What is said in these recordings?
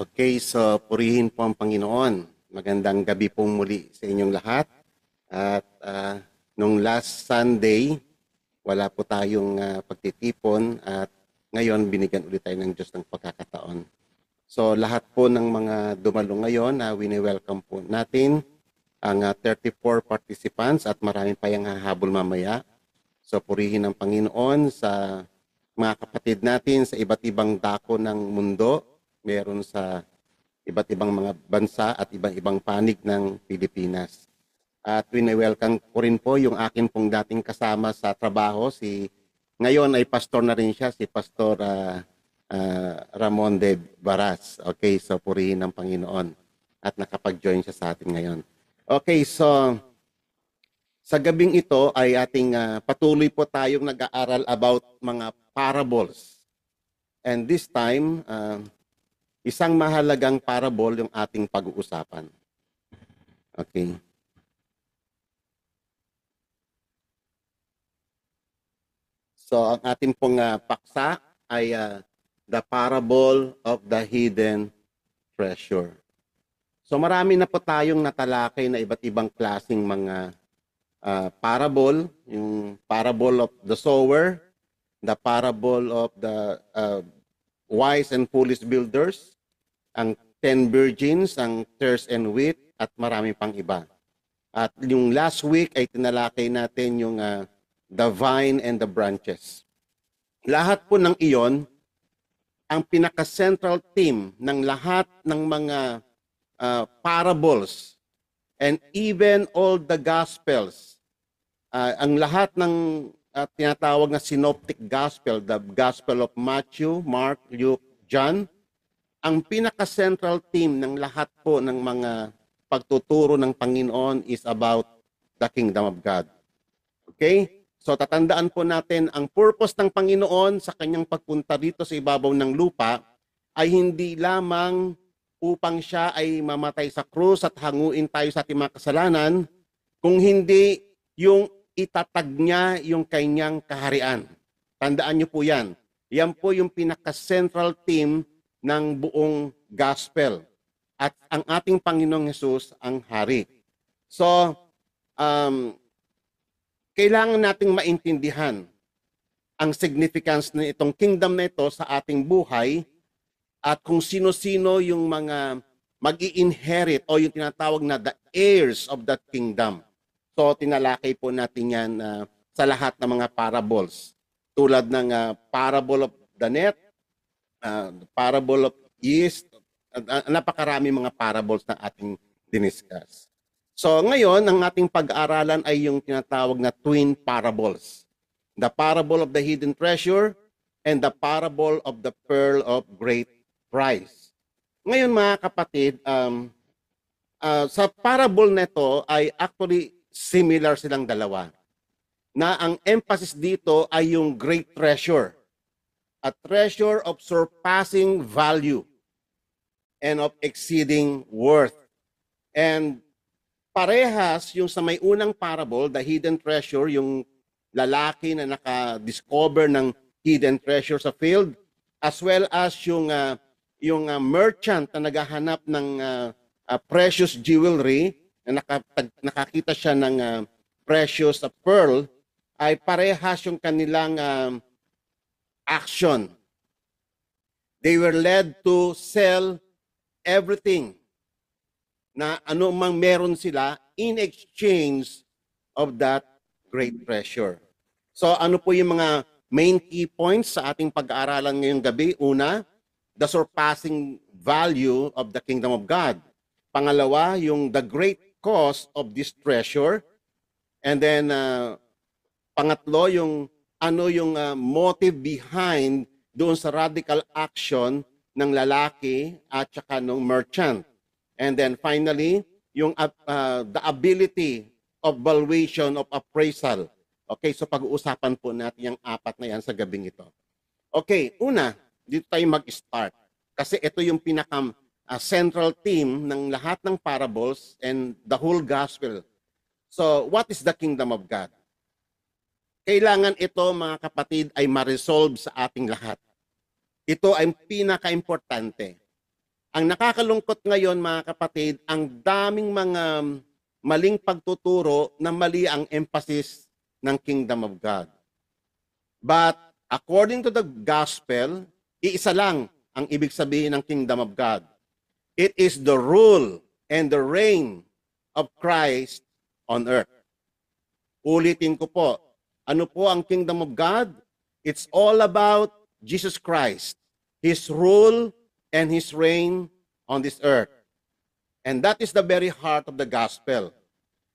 Okay, so purihin po ang Panginoon. Magandang gabi po muli sa inyong lahat. At nung last Sunday, wala po tayong pagtitipon at ngayon binigyan ulit tayo ng Diyos ng pagkakataon. So lahat po ng mga dumalo ngayon, wini-welcome po natin ang 34 participants at marami pa yung hahabol mamaya. So purihin ang Panginoon sa mga kapatid natin sa iba't ibang dako ng mundo. Meron sa iba't ibang mga bansa at ibang panig ng Pilipinas. At wini-welcome ko rin po yung akin pong dating kasama sa trabaho. Ngayon ay pastor na rin siya, si Pastor Ramon de Baras. Okay, so purihin ng Panginoon. At nakapag-join siya sa atin ngayon. Okay, so sa gabing ito ay ating patuloy po tayong nag-aaral about mga parables. And this time, isang mahalagang parable yung ating pag-uusapan. Okay. So, ang ating pong paksa ay the parable of the hidden treasure. So, marami na po tayong natalakay na iba't ibang klaseng mga parable. Yung parable of the sower, the parable of the wise and foolish builders, ang 10 virgins, ang tares and wheat, at marami pang iba. At yung last week ay tinalakay natin yung the vine and the branches. Lahat po ng iyon, ang pinaka-central theme ng lahat ng mga parables and even all the gospels, ang lahat ng tinatawag na synoptic gospel, the gospel of Matthew, Mark, Luke, John, ang pinaka-central theme ng lahat po ng mga pagtuturo ng Panginoon is about the kingdom of God. Okay? So tatandaan po natin, ang purpose ng Panginoon sa kanyang pagpunta dito sa ibabaw ng lupa ay hindi lamang upang siya ay mamatay sa krus at hanguin tayo sa ating mga kasalanan, kung hindi yung itatag niya yung kanyang kaharian. Tandaan niyo po yan. Yan po yung pinaka-central theme ng buong gospel. At ang ating Panginoong Hesus ang hari. So, kailangan nating maintindihan ang significance na itong kingdom na ito sa ating buhay at kung sino-sino yung mga mag-i-inherit o yung tinatawag na the heirs of that kingdom. So, tinalakay po natin yan sa lahat ng mga parables. Tulad ng parable of the net, parable of yeast, napakarami mga parables na ating diniscuss. So, ngayon, ang ating pag-aaralan ay yung tinatawag na twin parables. The parable of the hidden treasure and the parable of the pearl of great price. Ngayon, mga kapatid, sa parable nito ay actually similar silang dalawa. Na ang emphasis dito ay yung great treasure. A treasure of surpassing value and of exceeding worth. And parehas yung sa may unang parable, the hidden treasure, yung lalaki na naka-discover ng hidden treasure sa field, as well as yung merchant na naghahanap ng precious jewelry, na nakakita siya ng precious pearl, ay parehas yung kanilang action. They were led to sell everything na ano mang meron sila in exchange of that great treasure. So ano po yung mga main key points sa ating pag-aaralan ngayong gabi? Una, the surpassing value of the kingdom of God. Pangalawa, yung the great cost of this treasure. And then, pangatlo, yung ano yung motive behind doon sa radical action ng lalaki at saka ng merchant. And then finally, yung the ability of valuation of appraisal. Okay, so pag-uusapan po natin yung apat na yan sa gabing ito. Okay, una, dito tayo mag-start. Kasi ito yung central theme ng lahat ng parables and the whole gospel. So, what is the kingdom of God? Kailangan ito, mga kapatid, ay ma-resolve sa ating lahat. Ito ay pinaka-importante. Ang nakakalungkot ngayon, mga kapatid, ang daming mga maling pagtuturo na mali ang emphasis ng Kingdom of God. But according to the gospel, iisa lang ang ibig sabihin ng Kingdom of God. It is the rule and the reign of Christ on earth. Ulitin ko po, ano po ang Kingdom of God? It's all about Jesus Christ, His rule and His reign on this earth. And that is the very heart of the gospel.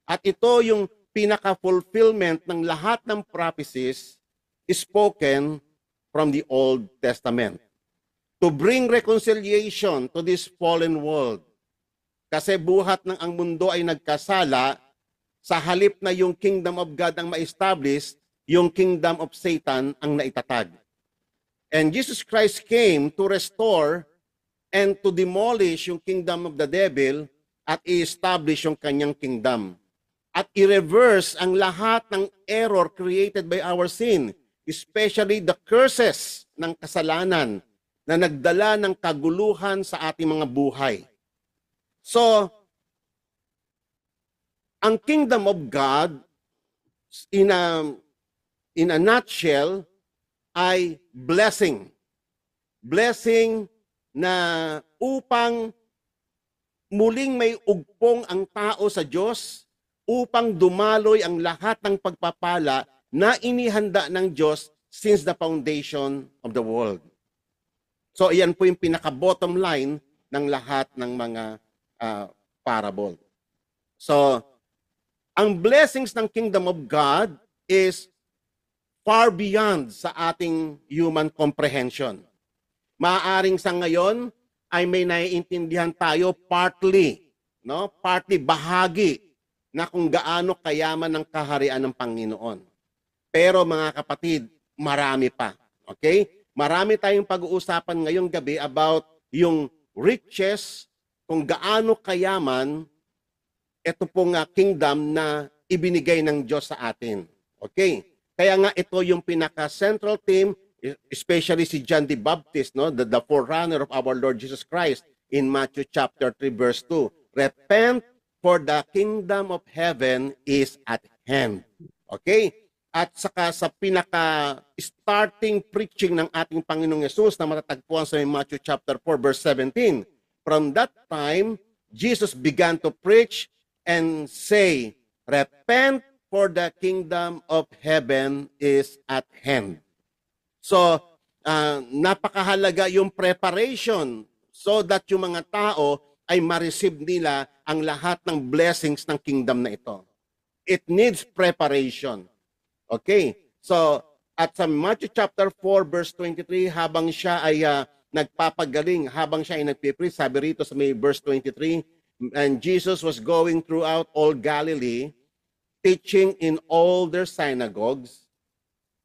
At ito yung pinaka-fulfillment ng lahat ng prophecies spoken from the Old Testament. To bring reconciliation to this fallen world. Kasi buhat ng ang mundo ay nagkasala, sa halip na yung kingdom of God ang ma-establish, yung kingdom of Satan ang naitatag. And Jesus Christ came to restore and to demolish yung kingdom of the devil at i-establish yung kanyang kingdom. At i-reverse ang lahat ng error created by our sin, especially the curses ng kasalanan na nagdala ng kaguluhan sa ating mga buhay. So, ang kingdom of God, in a nutshell, ay blessing. Blessing na upang muling may ugpong ang tao sa Diyos, upang dumaloy ang lahat ng pagpapala na inihanda ng Diyos since the foundation of the world. So iyan po yung pinaka-bottom line ng lahat ng mga parable. So, ang blessings ng kingdom of God is far beyond sa ating human comprehension. Maaaring sa ngayon ay may naiintindihan tayo partly, no? Partly bahagi na kung gaano kayaman ng kaharian ng Panginoon. Pero mga kapatid, marami pa. Okay? Marami tayong pag-uusapan ngayong gabi about yung riches, kung gaano kayaman ito pong kingdom na ibinigay ng Diyos sa atin. Okay? Kaya nga ito yung pinaka-central theme, especially si John the Baptist, no? the forerunner of our Lord Jesus Christ in Matthew chapter 3 verse 2. Repent, for the kingdom of heaven is at hand. Okay? At saka sa pinaka-starting preaching ng ating Panginoong Yesus na matatagpuan sa Matthew chapter 4 verse 17. From that time, Jesus began to preach and say, repent, for the kingdom of heaven is at hand. So, napakahalaga yung preparation so that yung mga tao ay ma-receive nila ang lahat ng blessings ng kingdom na ito. It needs preparation. Okay? So, at sa Matthew chapter 4 verse 23, habang siya ay nagpapagaling, habang siya ay nagpipreach, sabi rito sa may verse 23, and Jesus was going throughout all Galilee, teaching in all their synagogues,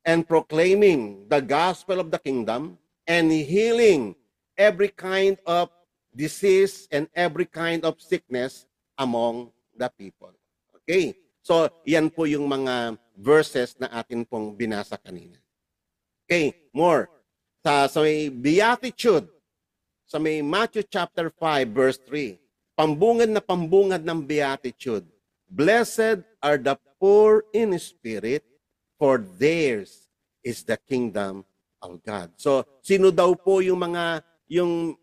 and proclaiming the gospel of the kingdom, and healing every kind of disease and every kind of sickness among the people. Okay? So, yan po yung mga verses na atin pong binasa kanina. Okay, more. Sa may beatitude, sa may Matthew chapter 5 verse 3, pambungad na pambungad ng beatitude. Blessed are the poor in spirit, for theirs is the kingdom of God. So, sino daw po yung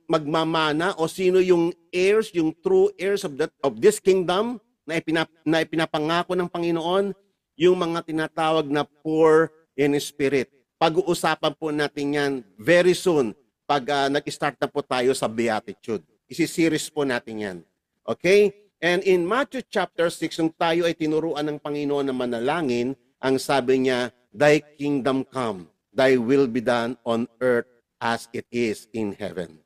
magmamana o sino yung heirs, yung true heirs of this kingdom na ipinapangako ng Panginoon? Yung mga tinatawag na poor in spirit. Pag-uusapan po natin yan very soon pag nag-start na po tayo sa beatitude. Isi-series po natin yan. Okay? And in Matthew chapter 6, nung tayo ay tinuruan ng Panginoon na manalangin, ang sabi niya, thy kingdom come, thy will be done on earth as it is in heaven.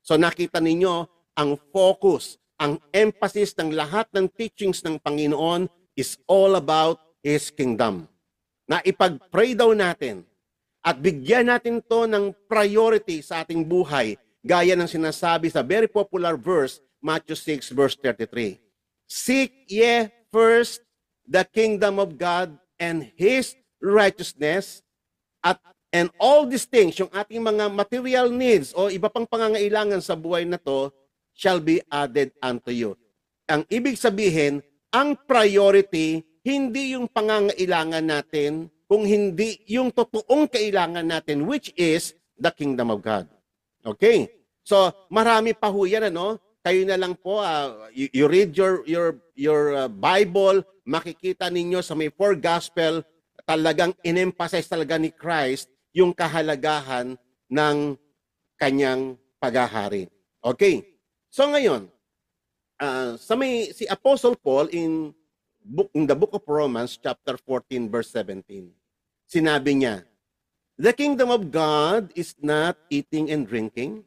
So nakita ninyo, ang focus, ang emphasis ng lahat ng teachings ng Panginoon is all about His kingdom. Na ipag-pray daw natin at bigyan natin to ng priority sa ating buhay, gaya ng sinasabi sa very popular verse, Matthew 6 verse 33. Seek ye first the kingdom of God and His righteousness, at And all these things, yung ating mga material needs o iba pang pangangailangan sa buhay na to, shall be added unto you. Ang ibig sabihin, ang priority, hindi yung pangangailangan natin, kung hindi yung totoong kailangan natin, which is the kingdom of God. Okay? So, marami pa ho yan, ano? Kayo na lang po, you read your Bible, makikita ninyo sa may four gospel, talagang in-emphasize talaga ni Christ yung kahalagahan ng kanyang paghahari. Okay? So ngayon, si Apostle Paul in the book of Romans, chapter 14, verse 17, sinabi niya, the kingdom of God is not eating and drinking,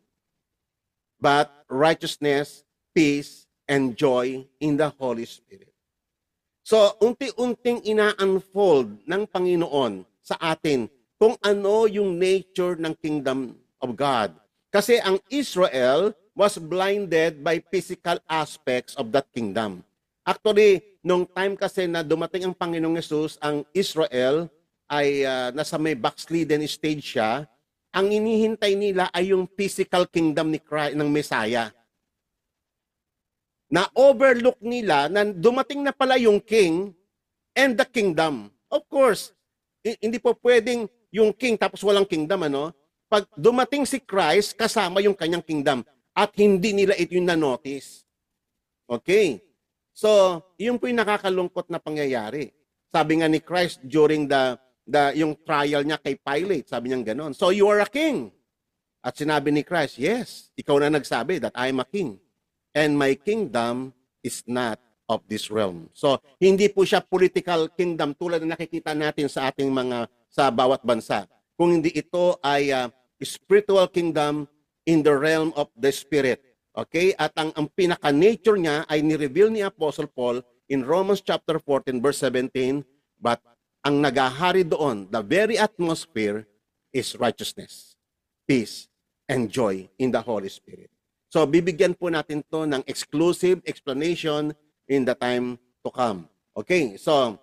but righteousness, peace, and joy in the Holy Spirit. So, unti-unting ina-unfold ng Panginoon sa atin kung ano yung nature ng kingdom of God. Kasi ang Israel was blinded by physical aspects of that kingdom. Actually, nung time kasi na dumating ang Panginoong Yesus, ang Israel ay nasa may backslidden stage siya. Ang inihintay nila ay yung physical kingdom ni Christ, ng Messiah. Na-overlook nila na dumating na pala yung king and the kingdom. Of course, hindi po pwedeng yung king tapos walang kingdom, ano? Pag dumating si Christ, kasama yung kanyang kingdom. At hindi nila ito yung na-notice. Okay? So, yun po yung nakakalungkot na pangyayari. Sabi nga ni Christ during yung trial niya kay Pilate, sabi niya gano'n, so you are a king. At sinabi ni Christ, yes, ikaw na nagsabi that I am a king. And my kingdom is not of this realm. So, hindi po siya political kingdom tulad na nakikita natin sa ating sa bawat bansa. Kung hindi ito ay spiritual kingdom in the realm of the spirit. Okay? At ang pinaka-nature niya ay ni-reveal ni Apostle Paul in Romans chapter 14 verse 17, but ang nagahari doon, the very atmosphere is righteousness, peace, and joy in the Holy Spirit. So, bibigyan po natin to ng exclusive explanation in the time to come. Okay, so,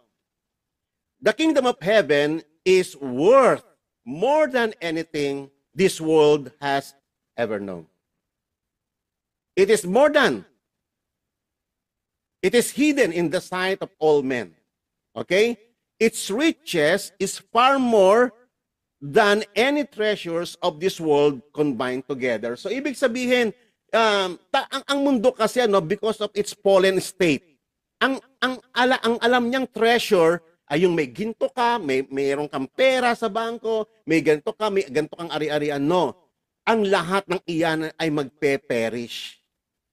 the kingdom of heaven is worth more than anything this world has ever known. It is more than. It is hidden in the sight of all men. Okay? Its riches is far more than any treasures of this world combined together. So, ibig sabihin, ang mundo kasi, because of its fallen state, ang alam niyang treasure ay yung may ginto ka, mayroong kang pera sa bangko, may ganito ka, may ganito kang ari-arian. No. Ang lahat ng iyan ay magpe-perish.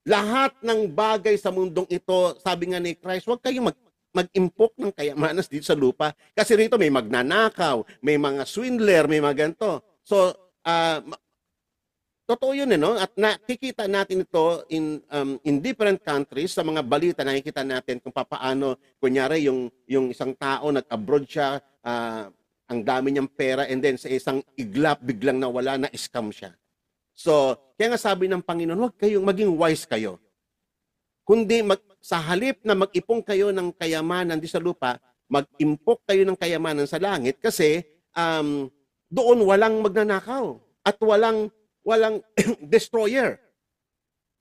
Lahat ng bagay sa mundong ito, sabi nga ni Christ, huwag kayong mag-impok ng kayamanan dito sa lupa. Kasi rito may magnanakaw, may mga swindler, may mga ganito. So, totoo yun, no? At nakikita natin ito in different countries, sa mga balita, nakikita natin kung paano, kunyari, yung isang tao, nag-abroad siya, ang dami niyang pera, and then sa isang iglap, biglang nawala, na-scam siya. So, kaya nga sabi ng Panginoon, huwag kayong maging wise kayo. Kundi sa halip na mag-ipong kayo ng kayamanan di sa lupa, mag-impok kayo ng kayamanan sa langit kasi doon walang magnanakaw at walang destroyer.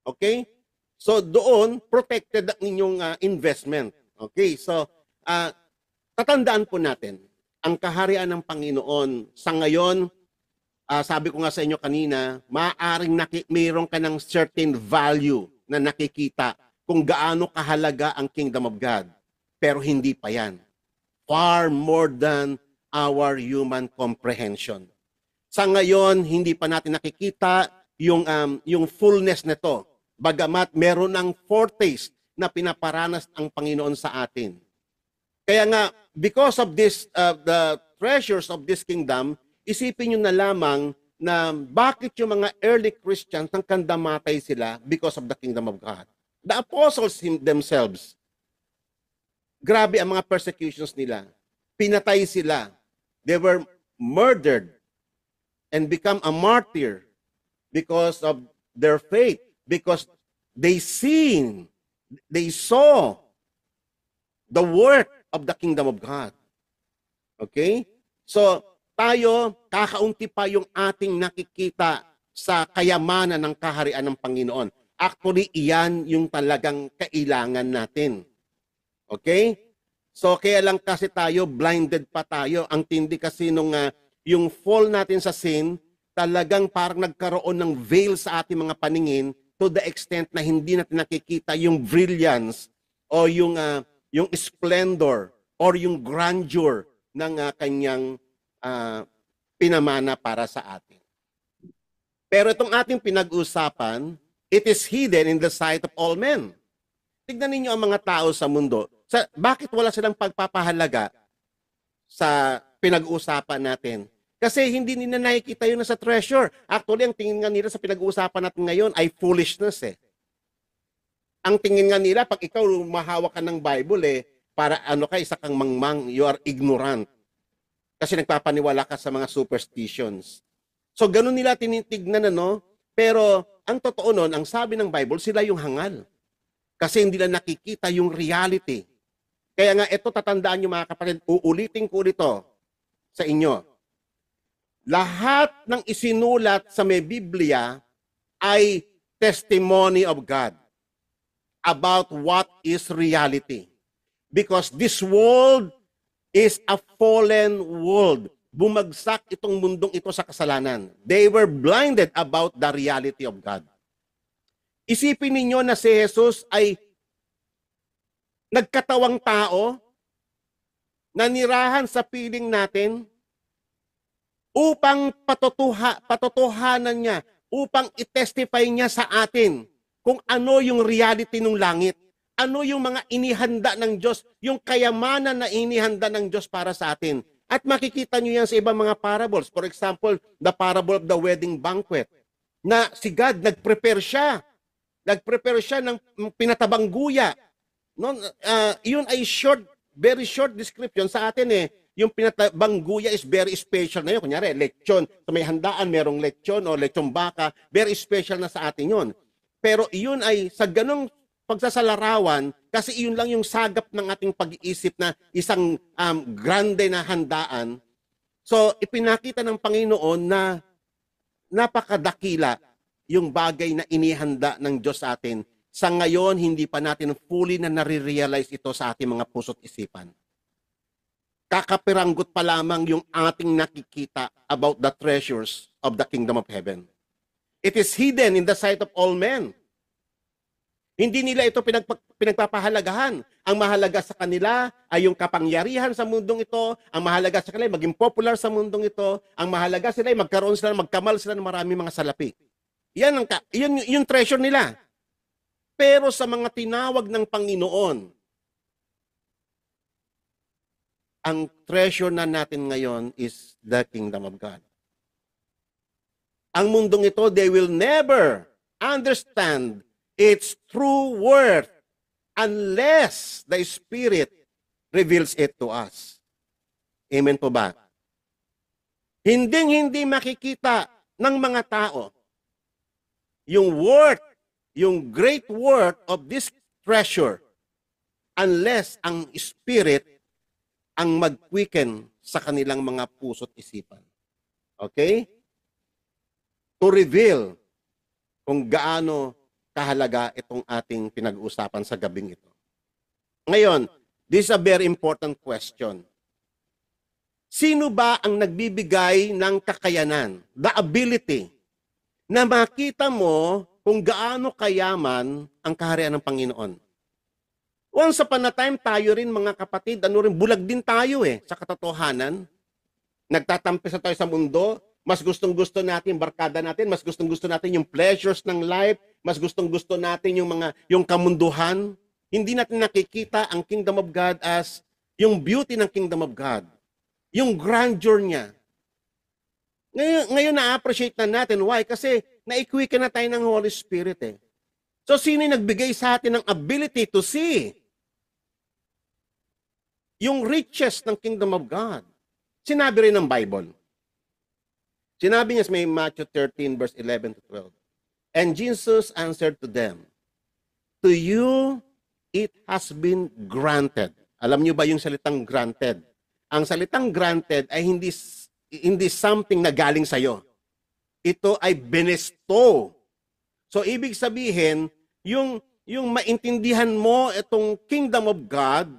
Okay? So, doon protected ang inyong investment. Okay? So, tatandaan po natin, ang kaharian ng Panginoon sa ngayon, sabi ko nga sa inyo kanina, maaaring mayroon ka ng certain value na nakikita kung gaano kahalaga ang kingdom of God. Pero hindi pa yan. Far more than our human comprehension. Sa ngayon, hindi pa natin nakikita yung fullness nito. Bagamat meron ng foretaste na pinaparanas ang Panginoon sa atin. Kaya nga, because of this, the treasures of this kingdom, isipin nyo na lamang na bakit yung mga early Christians nangkandamatay sila because of the kingdom of God. The apostles themselves, grabe ang mga persecutions nila. Pinatay sila. They were murdered and become a martyr because of their faith, because they saw the work of the kingdom of God. Okay? So, tayo, kakaunti pa yung ating nakikita sa kayamanan ng kaharian ng Panginoon. Actually, iyan yung talagang kailangan natin. Okay? So, kaya lang kasi tayo, blinded pa tayo. Ang tindi kasi nung yung fall natin sa sin, talagang parang nagkaroon ng veil sa ating mga paningin to the extent na hindi natin nakikita yung brilliance o yung splendor or yung grandeur ng kanyang pinamana para sa atin. Pero itong ating pinag-usapan, it is hidden in the sight of all men. Tignan ninyo ang mga tao sa mundo. Bakit wala silang pagpapahalaga sa pinag-uusapan natin? Kasi hindi nila nakikita yun sa treasure. Actually, ang tingin nga nila sa pinag-uusapan natin ngayon ay foolishness eh. Ang tingin nga nila, pag ikaw mahawak ka ng Bible para isa kang mangmang, you are ignorant. Kasi nagpapaniwala ka sa mga superstitions. So, ganun nila tinitignan, Pero, ang totoo nun, ang sabi ng Bible, sila yung hangal. Kasi hindi nila nakikita yung reality. Kaya nga, ito tatandaan nyo mga kapatid, uulitin ko dito sa inyo. Lahat ng isinulat sa may Biblia ay testimony of God about what is reality. Because this world is a fallen world. Bumagsak itong mundong ito sa kasalanan. They were blinded about the reality of God. Isipin ninyo na si Jesus ay nagkatawang tao, nanirahan sa piling natin, upang patotohanan niya, upang i-testify niya sa atin kung ano yung reality ng langit. Ano yung mga inihanda ng Diyos, yung kayamanan na inihanda ng Diyos para sa atin. At makikita nyo yan sa ibang mga parables. For example, the parable of the wedding banquet. Na si God, nag-prepare siya. Nag-prepare siya ng pinatabang guya. No? Yun ay very short description sa atin Yung pinatabang guya is very special na yun. Kunyari, lechon. Sa may handaan, merong lechon o lechon baka. Very special na sa atin yun. Pero yun ay sa ganong pagsasalarawan, kasi iyon lang yung sagap ng ating pag-iisip na isang grande na handaan. So, ipinakita ng Panginoon na napakadakila yung bagay na inihanda ng Diyos sa atin. Sa ngayon, hindi pa natin fully na nare-realize ito sa ating mga puso't isipan. Kakapiranggot pa lamang yung ating nakikita about the treasures of the kingdom of heaven. It is hidden in the sight of all men. Hindi nila ito pinagpapahalagahan. Ang mahalaga sa kanila ay yung kapangyarihan sa mundong ito. Ang mahalaga sa kanila ay maging popular sa mundong ito. Ang mahalaga sila ay magkamal sila ng maraming mga salapi. Yan yung treasure nila. Pero sa mga tinawag ng Panginoon, ang treasure na natin ngayon is the kingdom of God. Ang mundong ito, they will never understand its true worth unless the Spirit reveals it to us. Amen po ba? Hindi makikita ng mga tao yung worth, yung great worth of this treasure unless ang Spirit ang mag-quicken sa kanilang mga puso't isipan. Okay? To reveal kung gaano kahalaga itong ating pinag-uusapan sa gabing ito. Ngayon, this is a very important question. Sino ba ang nagbibigay ng kakayanan, the ability, na makita mo kung gaano kayaman ang kaharian ng Panginoon? Once upon a time, tayo rin mga kapatid, bulag din tayo sa katotohanan. Nagtatampi sa tayo sa mundo, mas gustong-gusto natin, barkada natin, mas gustong-gusto natin yung pleasures ng life, mas gustong-gusto natin yung kamunduhan. Hindi natin nakikita ang kingdom of God as yung beauty ng kingdom of God. Yung grandeur niya. Ngayon na-appreciate na natin. Why? Kasi na-equicken na tayo ng Holy Spirit So, sino yung nagbigay sa atin ng ability to see yung riches ng kingdom of God? Sinabi rin ng Bible. Sinabi niya sa may Matthew 13 verse 11 to 12. And Jesus answered to them, to you it has been granted. Alam niyo ba yung salitang granted? Ang salitang granted ay hindi hindi something na galing sa'yo. Ito ay benesto. So, ibig sabihin, yung maintindihan mo itong kingdom of God,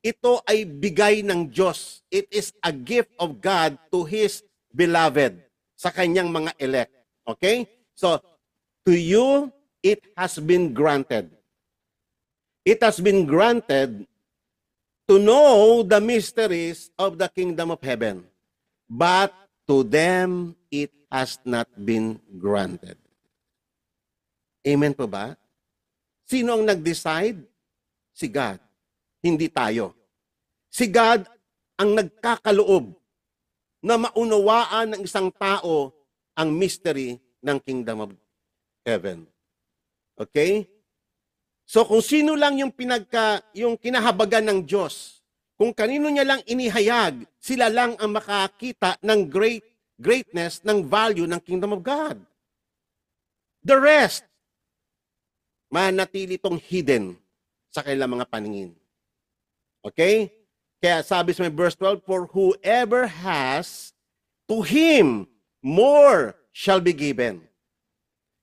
ito ay bigay ng Diyos. It is a gift of God to His beloved, sa kanyang mga elect. Okay? So, to you, it has been granted. It has been granted to know the mysteries of the kingdom of heaven. But to them, it has not been granted. Amen po ba? Sino ang nag-decide? Si God. Hindi tayo. Si God ang nagkakaloob na maunawaan ng isang tao ang mystery ng kingdom of heaven. Okay? So kung sino lang yung kinahabagan ng Diyos, kung kanino niya lang inihayag, sila lang ang makakita ng greatness, ng value ng kingdom of God. The rest, manatili itong hidden sa kanilang mga paningin. Okay? Kaya sabi sa verse 12, for whoever has, to him more shall be given.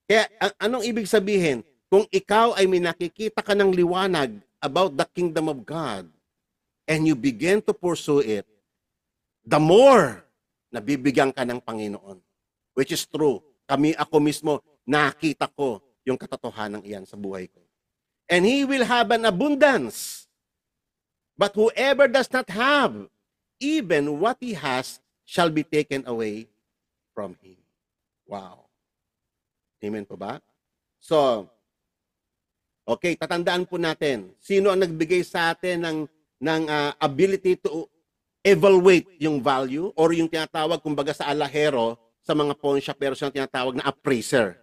Kaya anong ibig sabihin? Kung ikaw ay may nakikita ka ng liwanag about the kingdom of God and you begin to pursue it, the more nabibigyan ka ng Panginoon. Which is true. Ako mismo, nakita ko yung katotohanan iyan sa buhay ko. And He will have an abundance. But whoever does not have, even what he has shall be taken away from him. Wow. Amen po ba? So, okay, tatandaan po natin, sino ang nagbigay sa atin ng ability to evaluate yung value or yung tinatawag, kumbaga sa alahero, sa mga pawn shop, pero siya tinatawag na appraiser.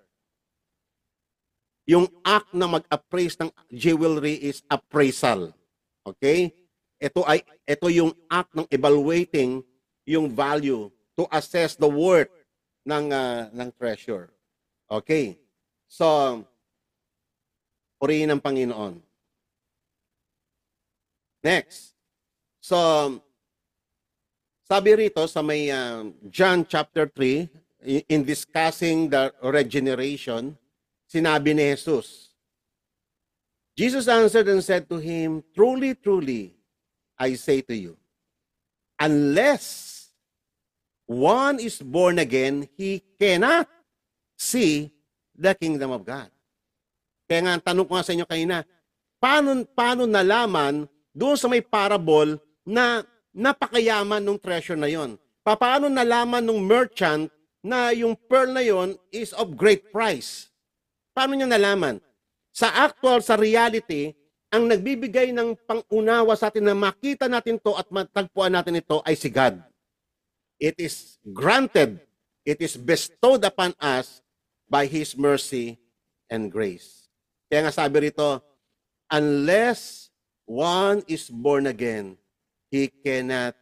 Yung act na mag-appraise ng jewelry is appraisal. Okay? Ito yung act ng evaluating yung value to assess the worth ng treasure. Okay? So, purihin ng Panginoon. Next. So, sabi rito sa may John chapter 3, in discussing the regeneration, sinabi ni Jesus, Jesus answered and said to him, truly, truly, I say to you, unless one is born again, he cannot see the kingdom of God. Kaya nga, tanong ko nga sa inyo kanina, paano nalaman doon sa may parable na napakayaman ng treasure na yon? Paano nalaman ng merchant na yung pearl na yon is of great price? Paano niya nalaman? Sa reality, ang nagbibigay ng pangunawa sa atin na makita natin to at matagpuan natin ito ay si God. It is granted, it is bestowed upon us by His mercy and grace. Kaya nga sabi rito, unless one is born again, he cannot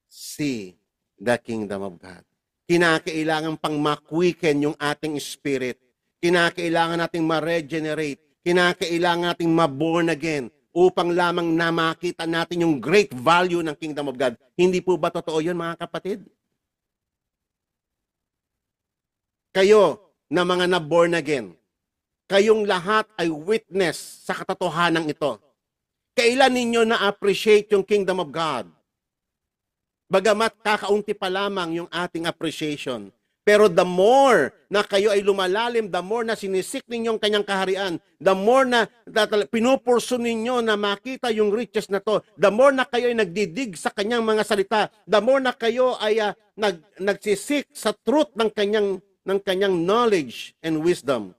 see the kingdom of God. Kinakailangan pang makwiken yung ating spirit. Kinakailangan nating ma-regenerate. Kinakailangan nating ma-born again upang lamang na makita natin yung great value ng kingdom of God. Hindi po ba totoo yun, mga kapatid? Kayo na mga na-born again, kayong lahat ay witness sa katotohanan ito. Kailan ninyo na-appreciate yung kingdom of God? Bagamat kakaunti pa lamang yung ating appreciation. Pero the more na kayo ay lumalalim, the more na sinisik ninyong kanyang kaharian, the more na pinupurso ninyo na makita yung riches na to, the more na kayo ay nagdidig sa kanyang mga salita, the more na kayo ay nagsisik sa truth ng kanyang knowledge and wisdom,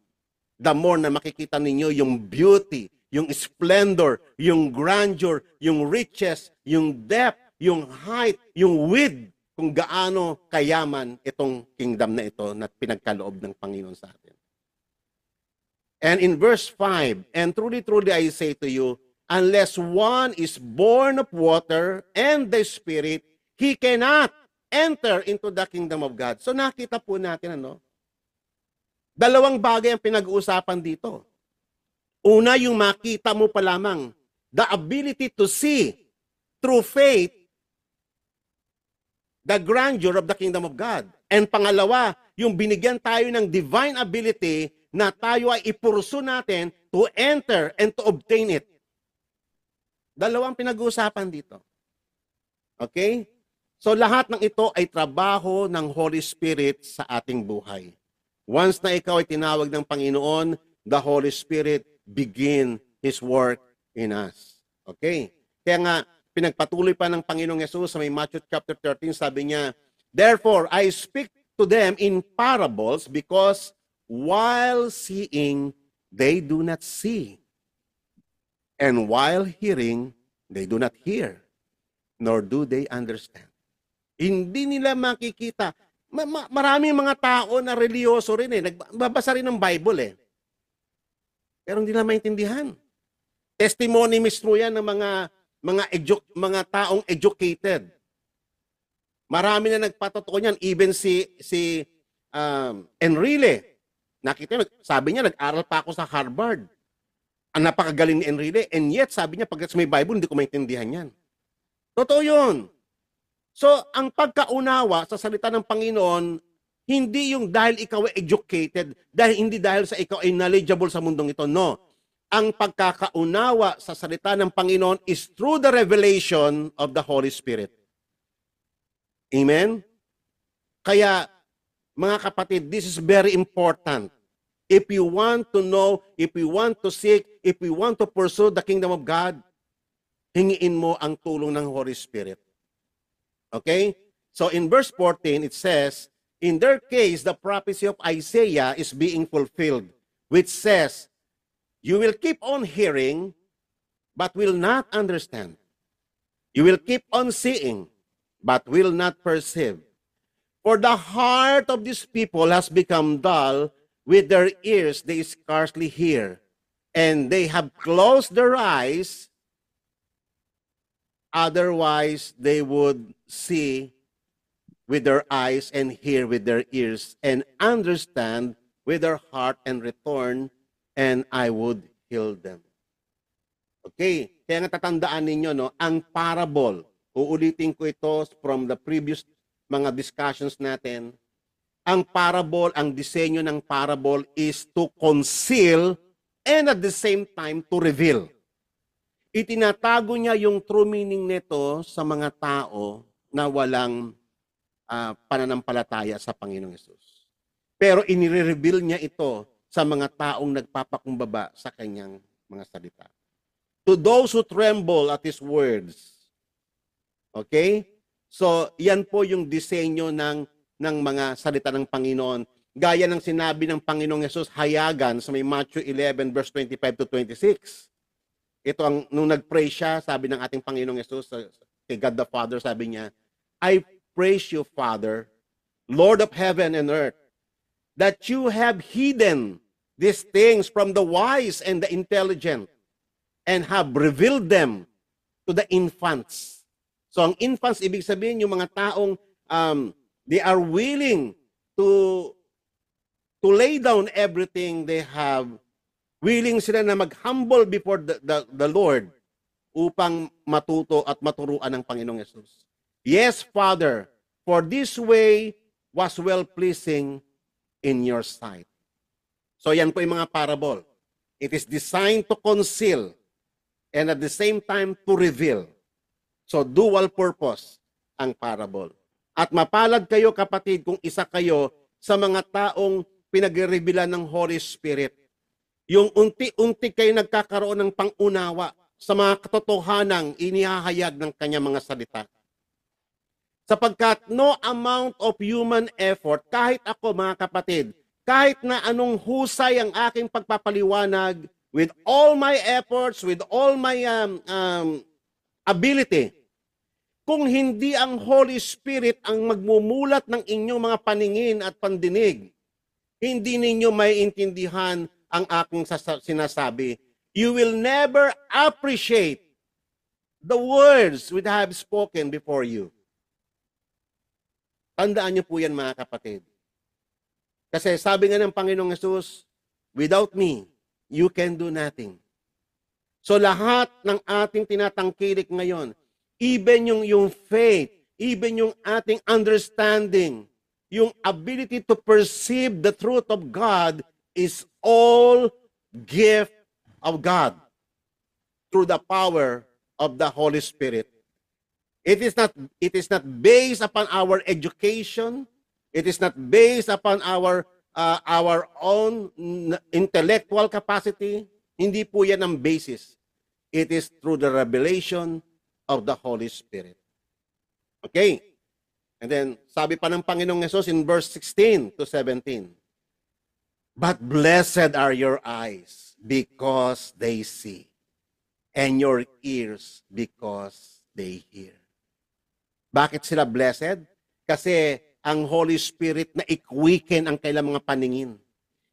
the more na makikita ninyo yung beauty, yung splendor, yung grandeur, yung riches, yung depth, yung height, yung width, kung gaano kayaman itong kingdom na ito na pinagkaloob ng Panginoon sa atin. And in verse 5, and truly, truly I say to you, unless one is born of water and the Spirit, he cannot enter into the kingdom of God. So nakita po natin, dalawang bagay ang pinag-uusapan dito. Una, yung makita mo pa lamang, the ability to see through faith the grandeur of the kingdom of God. And pangalawa, yung binigyan tayo ng divine ability na tayo ay ipurso natin to enter and to obtain it. Dalawang pinag-uusapan dito. Okay? So lahat ng ito ay trabaho ng Holy Spirit sa ating buhay. Once na ikaw ay tinawag ng Panginoon, the Holy Spirit begin His work in us. Okay? Kaya nga, pinagpatuloy pa ng Panginoong Yesus sa may Matthew chapter 13, sabi niya, therefore, I speak to them in parables because while seeing, they do not see. And while hearing, they do not hear, nor do they understand. Hindi nila makikita. Maraming mga tao na reliyoso rin eh. Nagbabasa rin ng Bible eh. Pero hindi nila maintindihan. Testimony mismo yan ng mga taong educated. Marami na nagpatotoo niyan. Even si Enrile. Nakita niyo, sabi niya, nag-aral pa ako sa Harvard. Ang napakagaling ni Enrile. And yet, sabi niya, pag may Bible, hindi ko maintindihan yan. Totoo yun. So, ang pagkaunawa sa salita ng Panginoon, hindi yung dahil ikaw ay educated, hindi dahil sa ikaw ay knowledgeable sa mundong ito. No. Ang pagkakaunawa sa salita ng Panginoon is through the revelation of the Holy Spirit. Amen? Kaya, mga kapatid, this is very important. If you want to know, if you want to seek, if you want to pursue the kingdom of God, hingiin mo ang tulong ng Holy Spirit. Okay? So in verse 14, it says, in their case, the prophecy of Isaiah is being fulfilled, which says, you will keep on hearing, but will not understand. You will keep on seeing, but will not perceive. For the heart of these people has become dull, with their ears they scarcely hear, and they have closed their eyes, otherwise they would see with their eyes and hear with their ears and understand with their heart and return, and I would heal them. Okay, kaya nga tatandaan ninyo, no, ang parable, uulitin ko ito from the previous mga discussions natin. Ang parable, ang disenyo ng parable is to conceal and at the same time to reveal. Itinatago niya yung true meaning nito sa mga tao na walang pananampalataya sa Panginoong Yesus. Pero inire-reveal niya ito sa mga taong nagpapakumbaba sa kanyang mga salita. To those who tremble at His words. Okay? So, yan po yung disenyo ng mga salita ng Panginoon. Gaya ng sinabi ng Panginoong Yesus, hayagan sa may Matthew 11 verse 25 to 26. Ito ang, nung nag-pray siya, sabi ng ating Panginoong Yesus, kay God the Father, sabi niya, I praise you, Father, Lord of heaven and earth, that you have hidden these things from the wise and the intelligent, and have revealed them to the infants. So ang infants, ibig sabihin, yung mga taong they are willing to lay down everything they have. Willing sila na mag-humble before the Lord upang matuto at maturuan ng Panginoong Yesus. Yes, Father, for this way was well-pleasing in your sight. So yan po yung mga parable. It is designed to conceal and at the same time to reveal. So dual purpose ang parable. At mapalad kayo, kapatid, kung isa kayo sa mga taong pinag-revealan ng Holy Spirit. Yung unti-unti kayo nagkakaroon ng pangunawa sa mga katotohanang inihahayag ng kanyang mga salita. Sapagkat no amount of human effort, kahit ako, mga kapatid, kahit na anong husay ang aking pagpapaliwanag, with all my efforts, with all my ability, kung hindi ang Holy Spirit ang magmumulat ng inyong mga paningin at pandinig, hindi ninyo maiintindihan ang aking sinasabi. You will never appreciate the words which I have spoken before you. Tandaan niyo po yan, mga kapatid. Kasi sabi nga ng Panginoong Yesus, without me, you can do nothing. So lahat ng ating tinatangkilik ngayon, even yung faith, even yung ating understanding, yung ability to perceive the truth of God is all gift of God through the power of the Holy Spirit. It is not based upon our education. It is not based upon our own intellectual capacity. Hindi po yan ang basis. It is through the revelation of the Holy Spirit. Okay. And then, sabi pa ng Panginoong Hesus in verse 16 to 17, "But blessed are your eyes because they see, and your ears because they hear." Bakit sila blessed? Kasi ang Holy Spirit na ikwiken ang kailang mga paningin.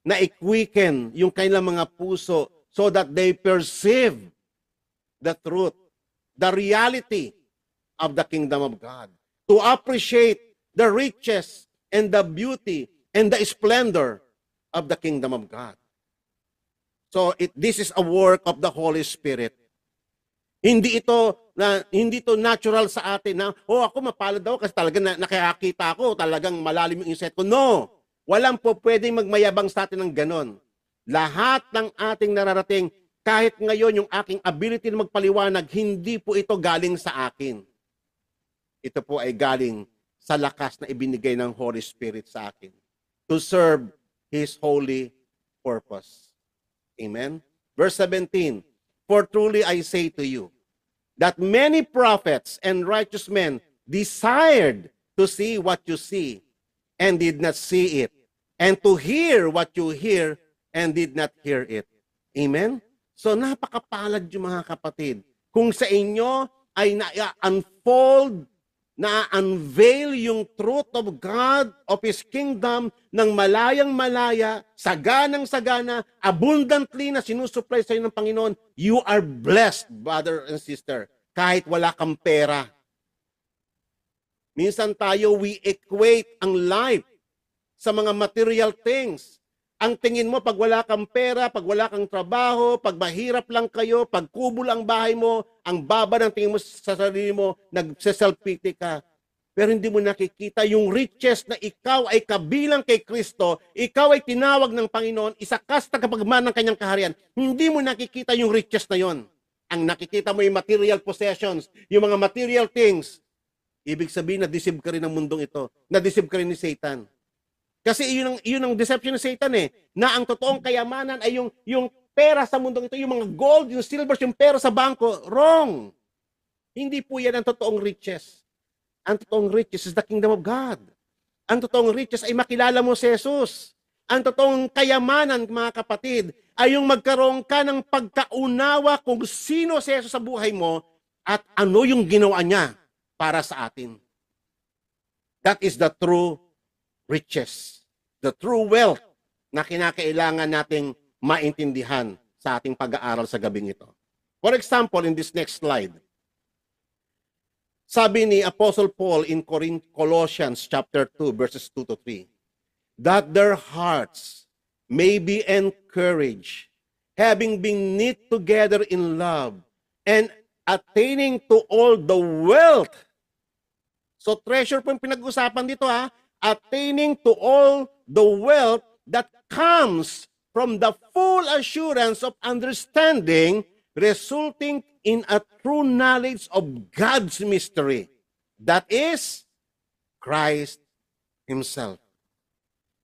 Na ikwiken yung kailang mga puso so that they perceive the truth, the reality of the kingdom of God. To appreciate the riches and the beauty and the splendor of the kingdom of God. So this is a work of the Holy Spirit. Hindi ito natural sa atin na, ako mapalad daw kasi talagang nakakita ako, talagang malalim yung insight ko. No! Walang po pwedeng magmayabang sa atin ng ganon. Lahat ng ating nararating, kahit ngayon yung aking ability na magpaliwanag, hindi po ito galing sa akin. Ito po ay galing sa lakas na ibinigay ng Holy Spirit sa akin to serve His holy purpose. Amen? Verse 17, "For truly I say to you, that many prophets and righteous men desired to see what you see and did not see it, and to hear what you hear and did not hear it." Amen? So napakapalad yung mga kapatid. Kung sa inyo ay na-unfold, na-unveil yung truth of God, of His kingdom, ng malayang-malaya, saganang-sagana, abundantly na sinusupply sa inyo ng Panginoon, you are blessed, brother and sister, kahit wala kang pera. Minsan tayo, we equate ang life sa mga material things. Ang tingin mo, pag wala kang pera, pag wala kang trabaho, pag mahirap lang kayo, pag kubo lang bahay mo, ang baba ng tingin mo sa sarili mo, nagse-self-pity ka. Pero hindi mo nakikita yung riches na ikaw ay kabilang kay Kristo, ikaw ay tinawag ng Panginoon, isa ka sa tagapagmana ng kanyang kaharian. Hindi mo nakikita yung riches na yon. Ang nakikita mo yung material possessions, yung mga material things. Ibig sabihin, na-deceive ka rin ng mundong ito. Na-deceive ka rin ni Satan. Kasi yun ang deception ng Satan na ang totoong kayamanan ay yung pera sa mundong ito, yung mga gold, yung silver, yung pera sa bangko. Wrong! Hindi po yan ang totoong riches. Ang totoong riches is the kingdom of God. Ang totoong riches ay makilala mo si Jesus. Ang totoong kayamanan, mga kapatid, ay yung magkaroon ka ng pagkaunawa kung sino si Jesus sa buhay mo at ano yung ginawa niya para sa atin. That is the true riches. The true wealth na kinakailangan nating maintindihan sa ating pag-aaral sa gabing ito. For example, in this next slide, sabi ni Apostle Paul in Colossians chapter 2, verses 2 to 3, "That their hearts may be encouraged, having been knit together in love, and attaining to all the wealth." So treasure po yung pinag-usapan dito attaining to all the wealth that comes from the full assurance of understanding, resulting in a true knowledge of God's mystery. That is Christ Himself.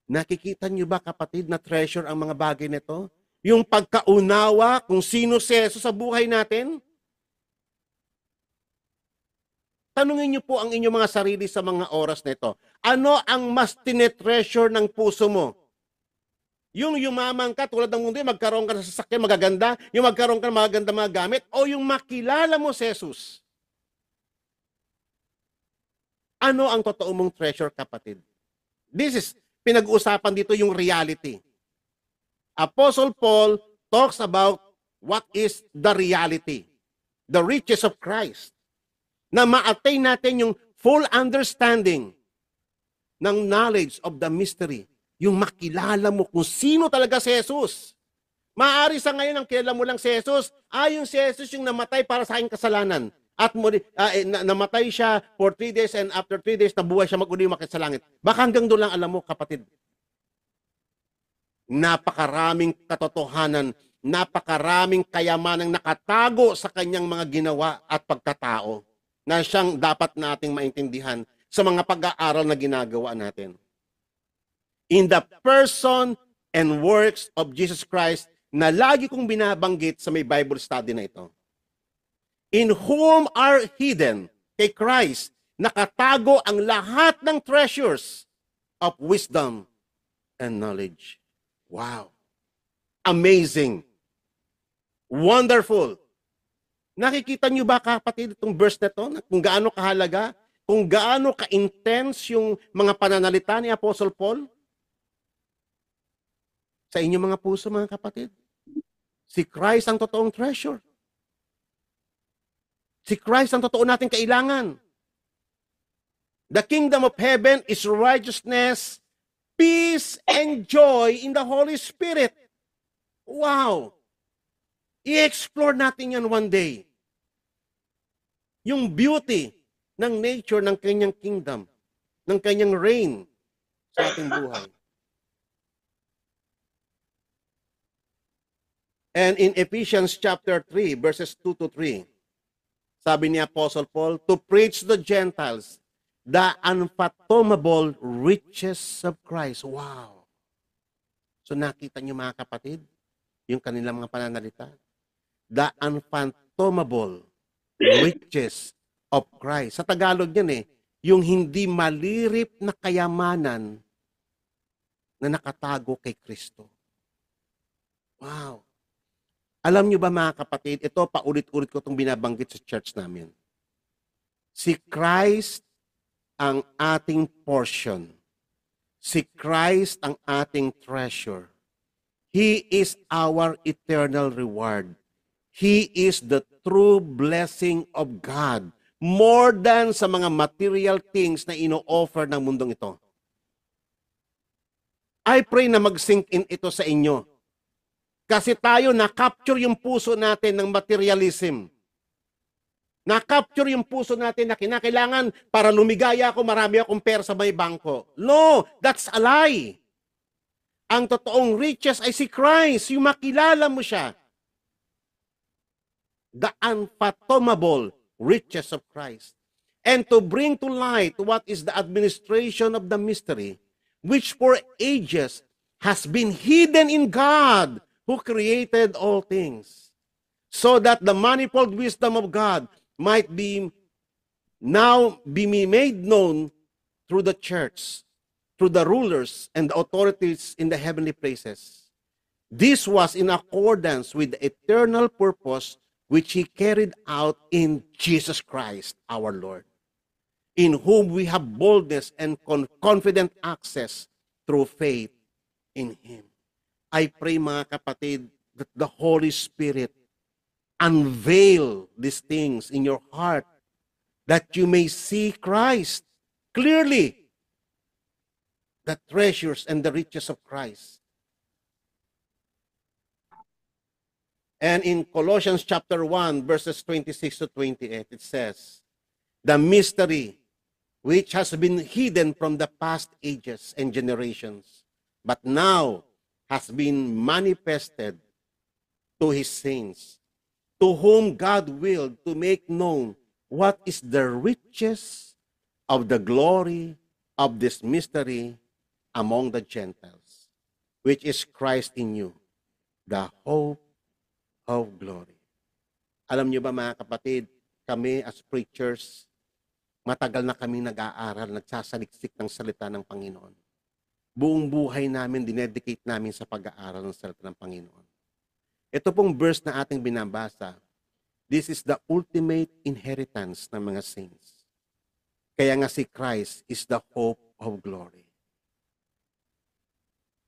Nakikita niyo ba, kapatid, na treasure ang mga bagay nito? Yung pagkaunawa kung sino si Jesus sa buhay natin? Tanungin niyo po ang inyong mga sarili sa mga oras na ito. Ano ang mas tinetreasure ng puso mo? Yung yumaman ka, tulad ng mundo, magkaroon ka ng sasakyan magaganda, yung magkaroon ka ng magaganda mga gamit, o yung makilala mo si Jesus? Ano ang totoo mong treasure, kapatid? This is, pinag-uusapan dito yung reality. Apostle Paul talks about what is the reality, the riches of Christ, na ma-attain natin yung full understanding ng knowledge of the mystery, yung makilala mo kung sino talaga si Jesus. Maaari sa ngayon ang kilala mo lang si Jesus, yung si Jesus yung namatay para sa aking kasalanan. at namatay siya for 3 days and after 3 days, nabuhay siya mag-uli umakyat sa langit. Baka hanggang doon lang alam mo, kapatid. Napakaraming katotohanan, napakaraming kayamanang nakatago sa kanyang mga ginawa at pagkatao na siyang dapat nating maintindihan sa mga pag-aaral na ginagawa natin. In the person and works of Jesus Christ na lagi kong binabanggit sa may Bible study na ito. In whom are hidden, kay Christ, nakatago ang lahat ng treasures of wisdom and knowledge. Wow! Amazing! Wonderful! Nakikita niyo ba, kapatid, itong verse na ito, kung gaano kahalaga, kung gaano ka-intense yung mga pananalita ni Apostle Paul? Sa inyong mga puso, mga kapatid. Si Christ ang totoong treasure. Si Christ ang totoo nating kailangan. The kingdom of heaven is righteousness, peace, and joy in the Holy Spirit. Wow! I-explore natin yan one day. Yung beauty ng nature ng kanyang kingdom, ng kanyang reign sa ating buhay. And in Ephesians chapter 3, verses 2 to 3, sabi ni Apostle Paul, to preach the Gentiles the unfathomable riches of Christ. Wow! So nakita niyo, mga kapatid, yung kanilang mga pananalita. The unfathomable riches of Christ. Sa Tagalog yan yung hindi malirip na kayamanan na nakatago kay Kristo. Wow! Alam niyo ba, mga kapatid, ito paulit-ulit ko itong binabanggit sa church namin. Si Christ ang ating portion. Si Christ ang ating treasure. He is our eternal reward. He is the true blessing of God, more than sa mga material things na ino-offer ng mundong ito. I pray na mag-sink in ito sa inyo. Kasi tayo na-capture yung puso natin ng materialism. Na-capture yung puso natin na kinakailangan para lumigaya ako, marami akong pera sa may bangko. No, that's a lie. Ang totoong riches ay si Christ, yung makilala mo siya. The unfathomable riches of Christ. And to bring to light what is the administration of the mystery, which for ages has been hidden in God, who created all things, so that the manifold wisdom of God might be made known through the church, through the rulers and the authorities in the heavenly places. This was in accordance with the eternal purpose which He carried out in Jesus Christ, our Lord, in whom we have boldness and confident access through faith in Him. I pray, mga kapatid, that the Holy Spirit unveil these things in your heart, that you may see Christ clearly, the treasures and the riches of Christ. And in Colossians chapter 1, verses 26 to 28, it says, the mystery which has been hidden from the past ages and generations, but now has been manifested to His saints, to whom God willed to make known what is the riches of the glory of this mystery among the Gentiles, which is Christ in you, the hope of glory. Alam niyo ba, mga kapatid, kami as preachers, matagal na kami nag-aaral, nagsasaliksik ng salita ng Panginoon. Buong buhay namin, dinedicate namin sa pag-aaral ng salita ng Panginoon. Ito pong verse na ating binabasa, this is the ultimate inheritance ng mga saints. Kaya nga si Christ is the hope of glory.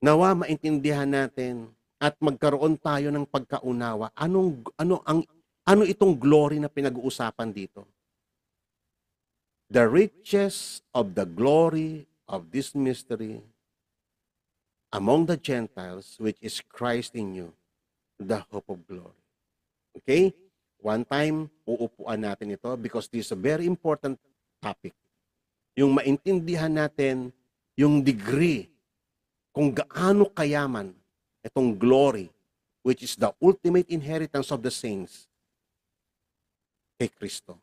Nawa maintindihan natin at magkaroon tayo ng pagkaunawa. Ano itong glory na pinag-uusapan dito? The riches of the glory of this mystery among the Gentiles, which is Christ in you, the hope of glory. Okay? One time, uupuan natin ito because this is a very important topic. Yung maintindihan natin yung degree kung gaano kayaman itong glory, which is the ultimate inheritance of the saints kay Kristo.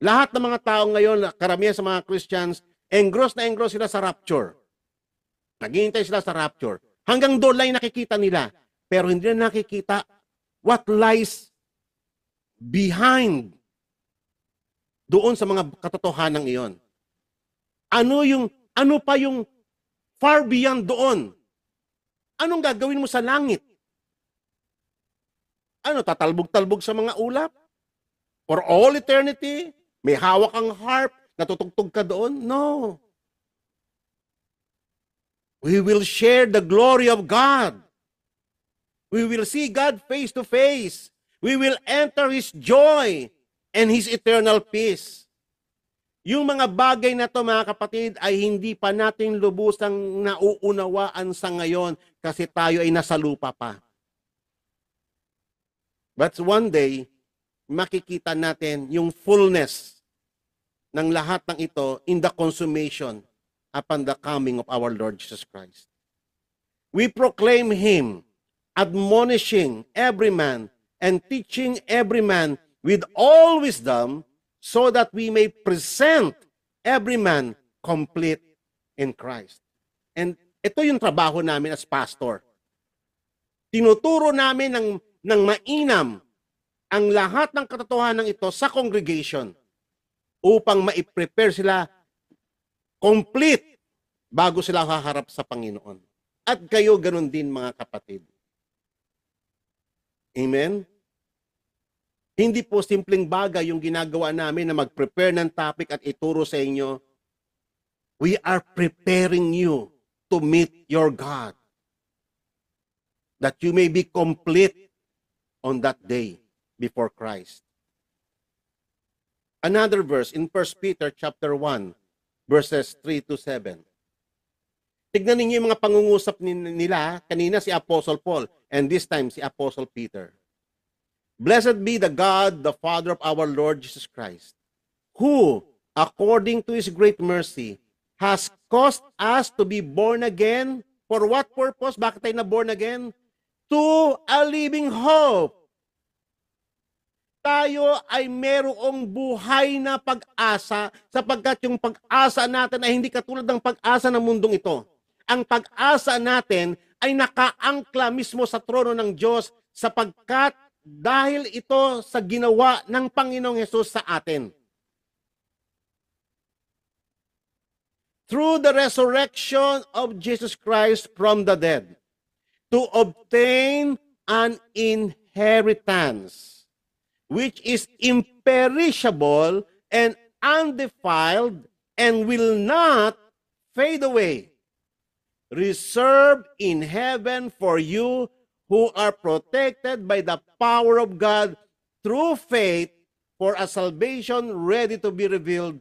Lahat ng mga tao ngayon, karamihan sa mga Christians, engross na engross sila sa rapture. Naghihintay sila sa rapture. Hanggang doon lang nakikita nila. Pero hindi na nakikita what lies behind doon sa mga katotohanan iyon. Ano pa yung far beyond doon? Anong gagawin mo sa langit? Tatalbog-talbog sa mga ulap? For all eternity? May hawak ang harp? Natutugtog ka doon? No. We will share the glory of God. We will see God face to face. We will enter His joy and His eternal peace. Yung mga bagay na to, mga kapatid, ay hindi pa natin lubusang nauunawaan sa ngayon kasi tayo ay nasa lupa pa. But one day, makikita natin yung fullness ng lahat ng ito in the consummation upon the coming of our Lord Jesus Christ. We proclaim Him, admonishing every man and teaching every man with all wisdom, so that we may present every man complete in Christ. And ito yung trabaho namin as pastor. Tinuturo namin ng mainam ang lahat ng katotohanan ito sa congregation upang ma-prepare sila complete bago sila haharap sa Panginoon. At kayo ganun din, mga kapatid. Amen? Hindi po simpleng bagay yung ginagawa namin na mag-prepare ng topic at ituro sa inyo. We are preparing you to meet your God. That you may be complete on that day before Christ. Another verse in 1 Peter chapter 1, verses 3 to 7. Tignan ninyo yung mga pangungusap nila. Kanina si Apostle Paul and this time si Apostle Peter. Blessed be the God, the Father of our Lord Jesus Christ, who, according to His great mercy, has caused us to be born again. For what purpose? Bakit tayo na born again? To a living hope. Tayo ay merong buhay na pag-asa sapagkat yung pag-asa natin ay hindi katulad ng pag-asa ng mundong ito. Ang pag-asa natin ay nakaangkla mismo sa trono ng Diyos sapagkat dahil ito sa ginawa ng Panginoong Hesus sa atin. Through the resurrection of Jesus Christ from the dead, to obtain an inheritance, which is imperishable and undefiled and will not fade away, reserved in heaven for you who are protected by the power of God through faith for a salvation ready to be revealed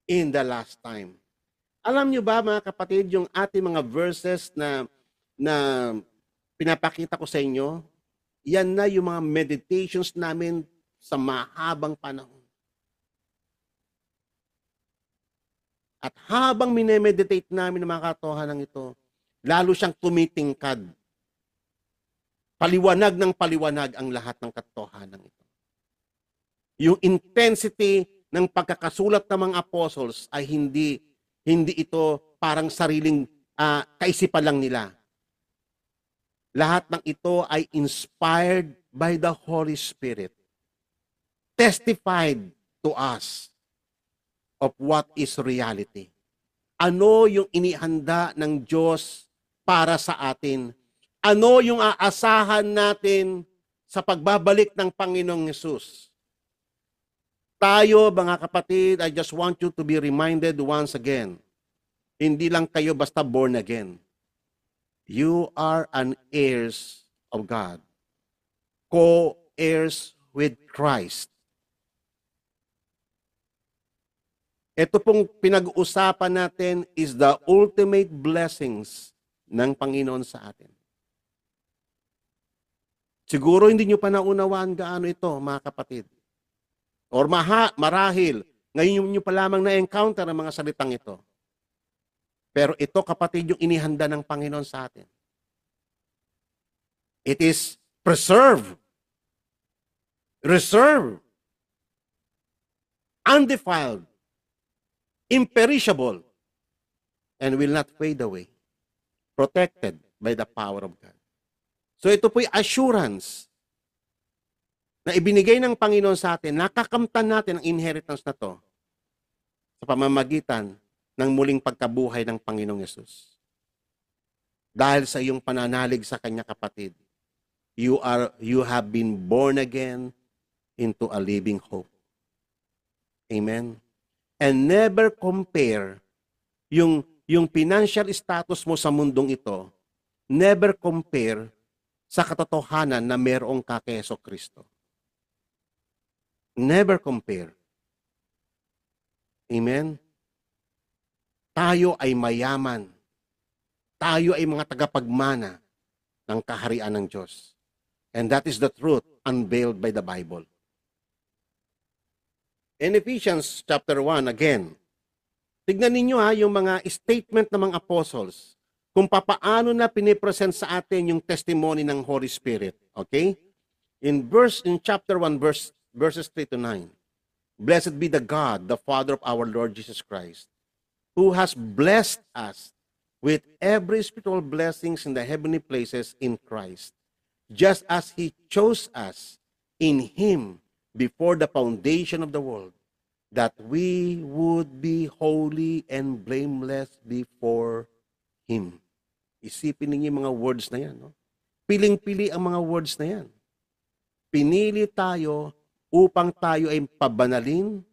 in the last time. Alam niyo ba, mga kapatid, yung ating mga verses na pinapakita ko sa inyo, yan na yung mga meditations namin sa mahabang panahon. At habang minemeditate namin ang mga katotohanan ito, lalo siyang tumitingkad. Paliwanag ng paliwanag ang lahat ng katotohanan ito. Yung intensity ng pagkakasulat ng mga apostles ay hindi ito parang sariling kaisipan lang nila. Lahat ng ito ay inspired by the Holy Spirit. Testified to us of what is reality. Ano yung inihanda ng Diyos para sa atin? Ano yung aasahan natin sa pagbabalik ng Panginoong Hesus? Tayo, mga kapatid, I just want you to be reminded once again. Hindi lang kayo basta born again. You are an heirs of God. Co-heirs with Christ. Ito pong pinag-uusapan natin is the ultimate blessings ng Panginoon sa atin. Siguro hindi nyo pa naunawaan gaano ito, mga kapatid. Or marahil, ngayon nyo pa lamang na-encounter ang mga salitang ito. Pero ito, kapatid, yung inihanda ng Panginoon sa atin. It is preserved, reserved, undefiled, imperishable, and will not fade away. Protected by the power of God. So ito po'y assurance na ibinigay ng Panginoon sa atin, nakakamtan natin ang inheritance na to sa pamamagitan ng muling pagkabuhay ng Panginoong Yesus. Dahil sa iyong pananalig sa kanya, kapatid, you have been born again into a living hope. Amen. And never compare yung financial status mo sa mundong ito, never compare sa katotohanan na mayroong ka kay Jesucristo. Never compare. Amen? Tayo ay mayaman. Tayo ay mga tagapagmana ng kaharian ng Diyos. And that is the truth unveiled by the Bible. In Ephesians chapter 1, again, tignan ninyo yung mga statement ng mga apostles kung papaano na pinipresent sa atin yung testimony ng Holy Spirit. Okay? In chapter 1, verses 3 to 9. Blessed be the God, the Father of our Lord Jesus Christ, who has blessed us with every spiritual blessings in the heavenly places in Christ, just as He chose us in Him before the foundation of the world, that we would be holy and blameless before Him. Isipin ninyo yung mga words na yan. No? Piling-pili ang mga words na yan. Pinili tayo upang tayo ay pabanalin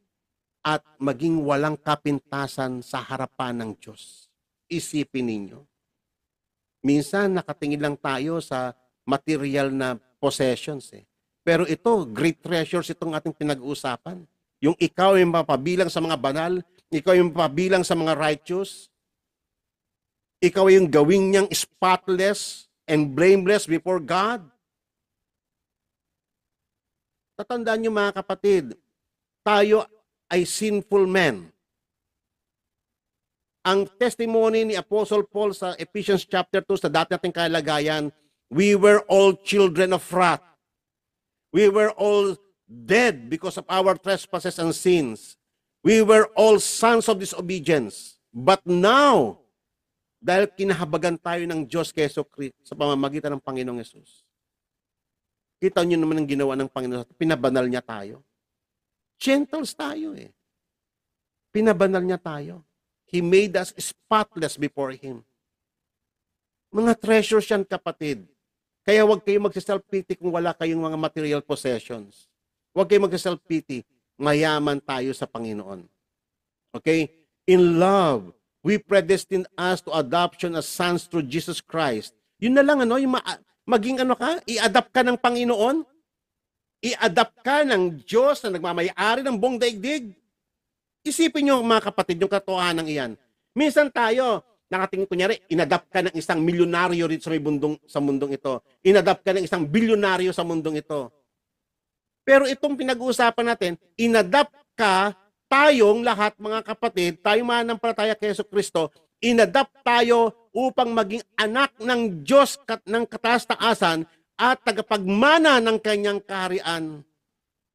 at maging walang kapintasan sa harapan ng Diyos. Isipin ninyo. Minsan nakatingin lang tayo sa material na possessions. Pero ito, great treasures itong ating pinag-uusapan. Yung ikaw ay mapabilang sa mga banal, ikaw ay mapabilang sa mga righteous, ikaw ay yung gawing niyang spotless and blameless before God. Tatandaan niyo mga kapatid, tayo ay sinful men. Ang testimony ni Apostle Paul sa Ephesians chapter 2 sa dati nating kalagayan, we were all children of wrath. We were all dead because of our trespasses and sins. We were all sons of disobedience. But now, dahil kinahabagan tayo ng Diyos kay Jesucristo sa pamamagitan ng Panginoong Yesus. Kita niyo naman ang ginawa ng Panginoon. Pinabanal niya tayo. Gentiles tayo Pinabanal niya tayo. He made us spotless before Him. Mga treasures yan, kapatid. Kaya huwag kayong magsiself-pity kung wala kayong mga material possessions. Huwag kayong magsiself-pity. Mayaman tayo sa Panginoon. Okay? In love, we predestined us to adoption as sons through Jesus Christ. Yun na lang, yung maging i-adapt ka ng Panginoon, i-adapt ka ng Diyos na nagmamayari ng buong daigdig. Isipin nyo, mga kapatid, yung katotohanan iyan. Minsan tayo, nakatingin kunyari, inadapt ka ng isang milyonaryo rito sa mundong ito. Inadapt ka ng isang bilyonaryo sa mundong ito. Pero itong pinag-uusapan natin, inadapt ka, tayong lahat, mga kapatid, tayong mananampalataya kay Jesucristo, inadapt tayo upang maging anak ng Diyos ng kataas-taasan at tagapagmana ng kanyang kaharian.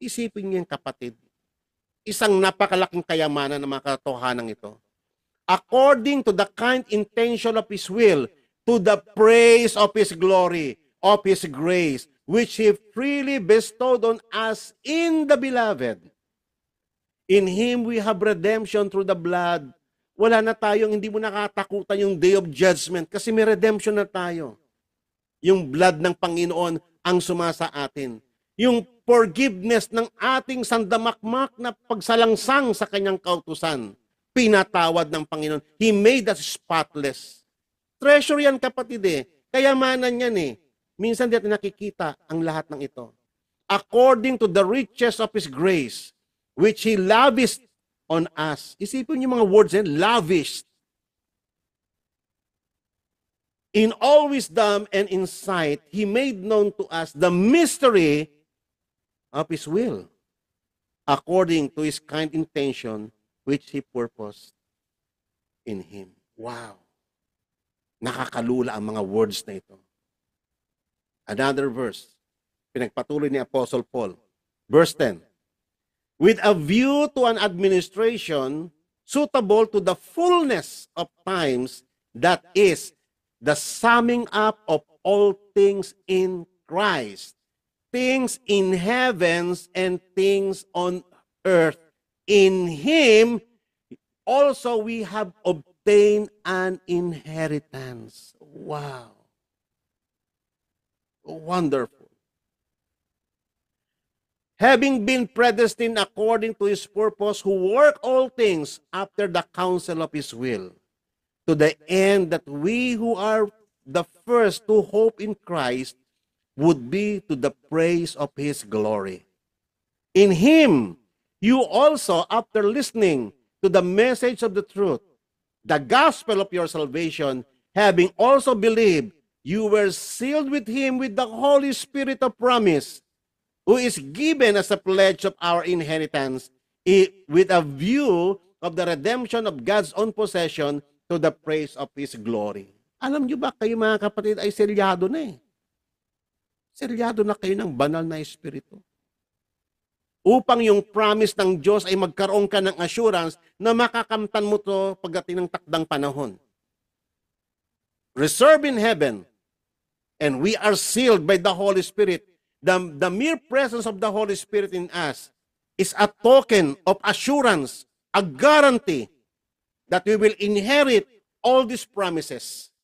Isipin niyo, kapatid, isang napakalaking kayamanan ng mga katotohanan ito. According to the kind intention of His will, to the praise of His glory, of His grace, which He freely bestowed on us in the Beloved. In Him we have redemption through the blood. Wala na tayong, hindi mo nakatakutan yung day of judgment kasi may redemption na tayo. Yung blood ng Panginoon ang sumasa atin. Yung forgiveness ng ating sandamakmak na pagsalangsang sa kanyang kautusan. Pinatawad ng Panginoon. He made us spotless. Treasure yan, kapatid Kayamanan yan Minsan di natin nakikita ang lahat ng ito. According to the riches of His grace, which He lavished on us. Isipin niyo mga words lavished. In all wisdom and insight, He made known to us the mystery of His will, according to His kind intention, which He purposed in Him. Wow! Nakakalula ang mga words na ito. Another verse, pinagpatuloy ni Apostle Paul. Verse 10, with a view to an administration suitable to the fullness of times, that is, the summing up of all things in Christ, things in heavens and things on earth. In Him also we have obtained an inheritance. Wow. Wonderful. Having been predestined according to His purpose, who work all things after the counsel of His will, to the end that we who are the first to hope in Christ would be to the praise of His glory. In Him, you also, after listening to the message of the truth, the gospel of your salvation, having also believed, you were sealed with Him with the Holy Spirit of promise, who is given as a pledge of our inheritance, with a view of the redemption of God's own possession to the praise of His glory. Alam niyo ba kayo mga kapatid ay selyado na eh. Selyado na kayo ng banal na Espiritu. Upang yung promise ng Diyos ay magkaroon ka ng assurance na makakamtan mo to pagdating ng takdang panahon. Reserved in heaven, and we are sealed by the Holy Spirit. The mere presence of the Holy Spirit in us is a token of assurance, a guarantee that we will inherit all these promises.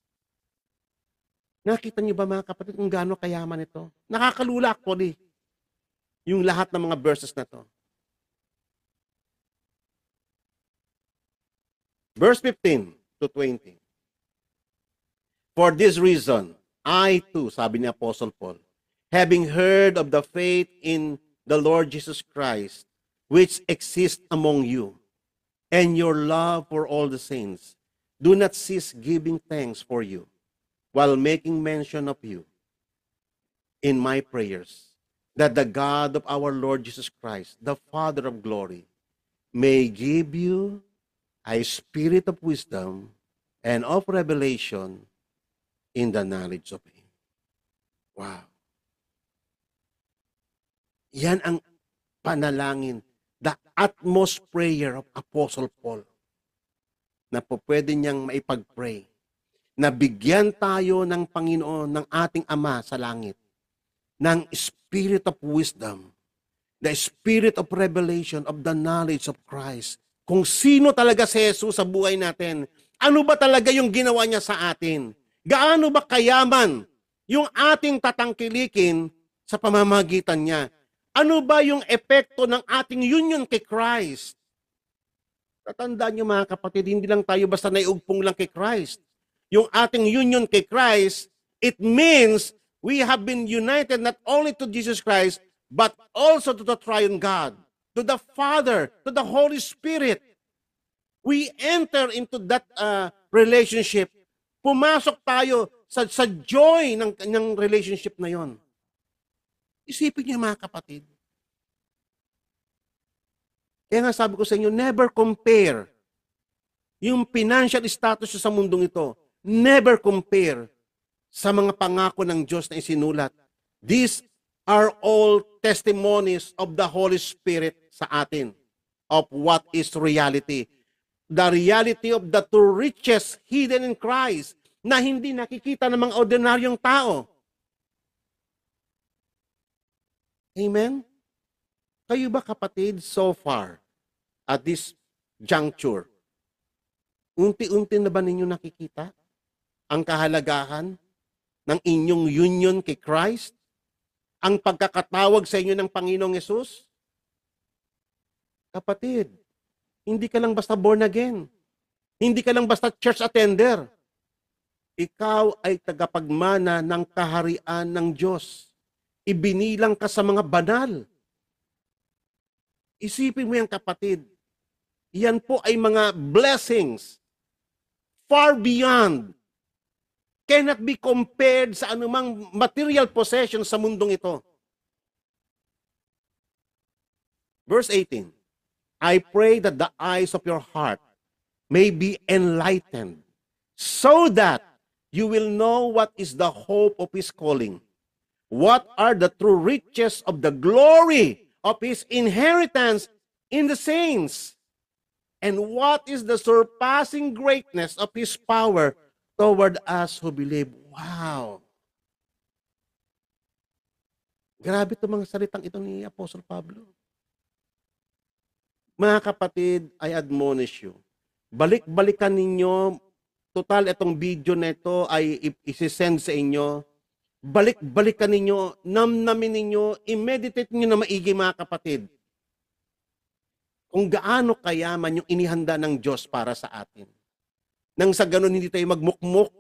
Nakita niyo ba mga kapatid kung gaano kayaman ito? Nakakalula actually yung lahat ng mga verses na to. Verse 15 to 20. For this reason, I too, sabi ni Apostle Paul, having heard of the faith in the Lord Jesus Christ, which exists among you, and your love for all the saints, do not cease giving thanks for you, while making mention of you in my prayers, that the God of our Lord Jesus Christ, the Father of glory, may give you a spirit of wisdom and of revelation in the knowledge of Him. Wow. Yan ang panalangin, the utmost prayer of Apostle Paul, na po pwede niyang maipag-pray, na bigyan tayo ng Panginoon, ng ating Ama sa langit, ng spirit of wisdom, the spirit of revelation of the knowledge of Christ. Kung sino talaga si Jesus sa buhay natin, ano ba talaga yung ginawa niya sa atin? Gaano ba kayaman yung ating tatangkilikin sa pamamagitan niya? Ano ba yung epekto ng ating union kay Christ? Tatandaan niyo mga kapatid, hindi lang tayo basta naiugpong lang kay Christ. Yung ating union kay Christ, it means we have been united not only to Jesus Christ, but also to the triune God, to the Father, to the Holy Spirit. We enter into that relationship. Pumasok tayo sa joy ng relationship na yon. Isipin niyo mga kapatid. Kaya nga sabi ko sa inyo, never compare yung financial status sa mundong ito. Never compare sa mga pangako ng Diyos na isinulat. These are all testimonies of the Holy Spirit sa atin of what is reality. The reality of the true riches hidden in Christ na hindi nakikita ng mga ordinaryong tao. Amen? Kayo ba kapatid, so far, at this juncture, unti-unti na ba ninyo nakikita ang kahalagahan ng inyong union kay Christ? Ang pagkakatawag sa inyo ng Panginoong Yesus? Kapatid, hindi ka lang basta born again. Hindi ka lang basta church attender. Ikaw ay tagapagmana ng kaharian ng Diyos. Ibinilang ka sa mga banal. Isipin mo yan kapatid. Yan po ay mga blessings far beyond. cannot be compared sa anumang material possession sa mundong ito. Verse 18, I pray that the eyes of your heart may be enlightened, so that you will know what is the hope of his calling, what are the true riches of the glory of his inheritance in the saints, and what is the surpassing greatness of his power toward us who believe. Wow! Grabe itong mga salitang ito ni Apostle Pablo. Mga kapatid, I admonish you. Balik-balikan ninyo. Total, itong video na ito ay isi-send sa inyo. Balik-balikan ninyo, namnamin ninyo, i-meditate ninyo na maigi, mga kapatid. Kung gaano kayaman yung inihanda ng Diyos para sa atin. Nang sa ganun, hindi tayo magmukmuk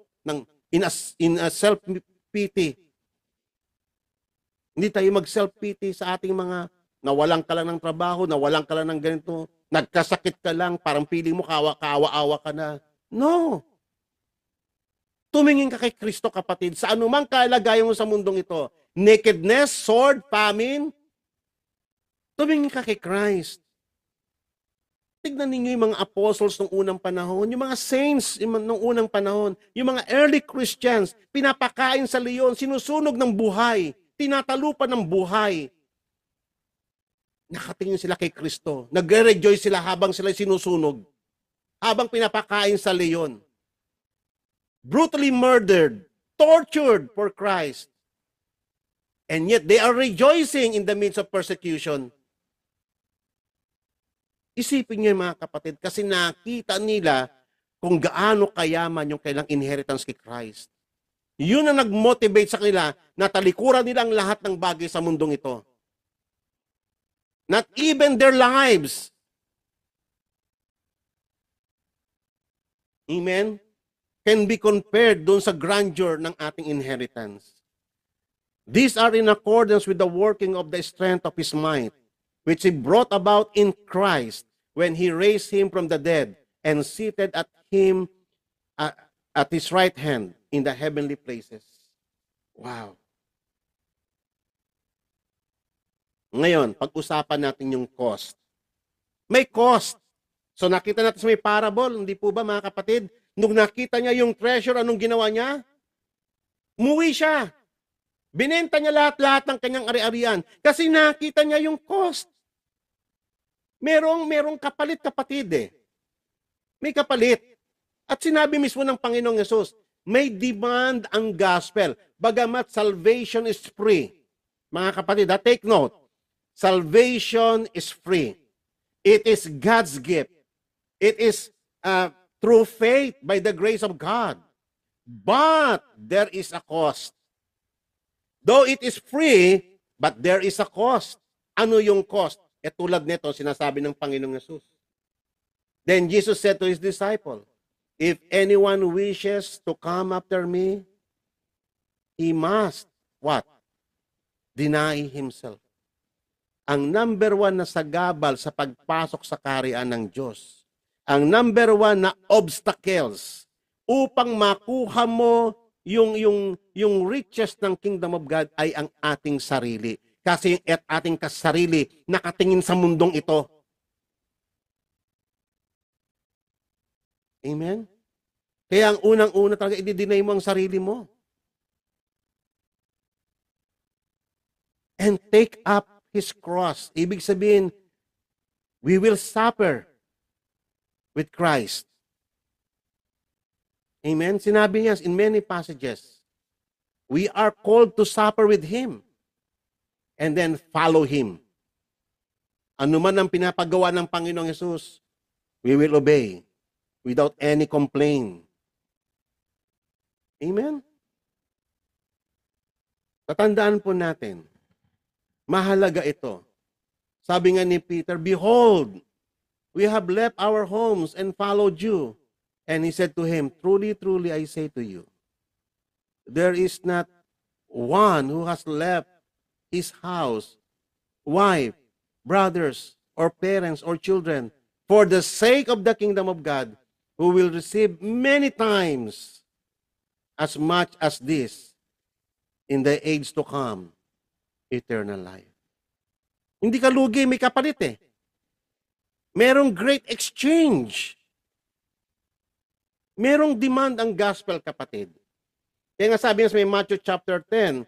in a self-pity. Hindi tayo mag-self-pity sa ating mga nawalan ka lang ng trabaho, nawalan ka lang ng ganito, nagkasakit ka lang, parang piling mo kawa-awa ka na. No! Tumingin ka kay Kristo, kapatid, sa anumang kalagayan mo sa mundong ito. Nakedness, sword, famine. Tumingin ka kay Christ. Tignan ninyo yung mga apostles ng unang panahon, yung mga saints ng unang panahon, yung mga early Christians, pinapakain sa leon, sinusunog ng buhay, tinatalupan ng buhay. Nakatingin sila kay Kristo. Nagre-rejoice sila habang sila sinusunog. Habang pinapakain sa leon. Brutally murdered, tortured for Christ. And yet they are rejoicing in the midst of persecution. Isipin niyo mga kapatid, kasi nakita nila kung gaano kayaman yung kailang inheritance kay Christ. Yun ang nag-motivate sa kanila na talikuran nila ang lahat ng bagay sa mundong ito. Not even their lives. Amen? Can be compared doon sa grandeur ng ating inheritance. These are in accordance with the working of the strength of his might, which he brought about in Christ when he raised him from the dead and seated at him at his right hand in the heavenly places. Wow. Ngayon, pag-usapan natin yung cost. May cost. So nakita natin sa may parable, hindi po ba mga kapatid? Nung nakita niya yung treasure, anong ginawa niya? Umuwi siya. Binenta niya lahat-lahat ng kanyang ari-arian kasi nakita niya yung cost. Merong kapalit, kapatid eh. May kapalit. At sinabi mismo ng Panginoong Yesus, may demand ang gospel. Bagamat salvation is free. Mga kapatid, take note. Salvation is free. It is God's gift. It is through faith by the grace of God. But there is a cost. Though it is free, but there is a cost. Ano yung cost? Tulad nito, sinasabi ng Panginoong Yesus. Then Jesus said to his disciple, if anyone wishes to come after me, he must, what? Deny himself. Ang number one na sagabal sa pagpasok sa kaharian ng Diyos, ang number one na obstacles upang makuha mo yung riches ng kingdom of God ay ang ating sarili. Kasi at ating kasarili nakatingin sa mundong ito. Amen? Kaya ang unang-una talaga, i-deny mo ang sarili mo. And take up his cross. Ibig sabihin, we will suffer with Christ. Amen? Sinabi niya in many passages, we are called to suffer with him and then follow him. Ano man ang pinapagawa ng Panginoong Yesus, we will obey without any complaint. Amen? Tatandaan po natin, mahalaga ito. Sabi nga ni Peter, behold, we have left our homes and followed you. And he said to him, truly, truly, I say to you, there is not one who has left his house, wife, brothers, or parents, or children, for the sake of the kingdom of God, who will receive many times as much as this in the age to come, eternal life. Hindi ka lugi, may kapalit eh. Merong great exchange. Merong demand ang gospel, kapatid. Kaya nga sabi nga sa may Matthew chapter 10,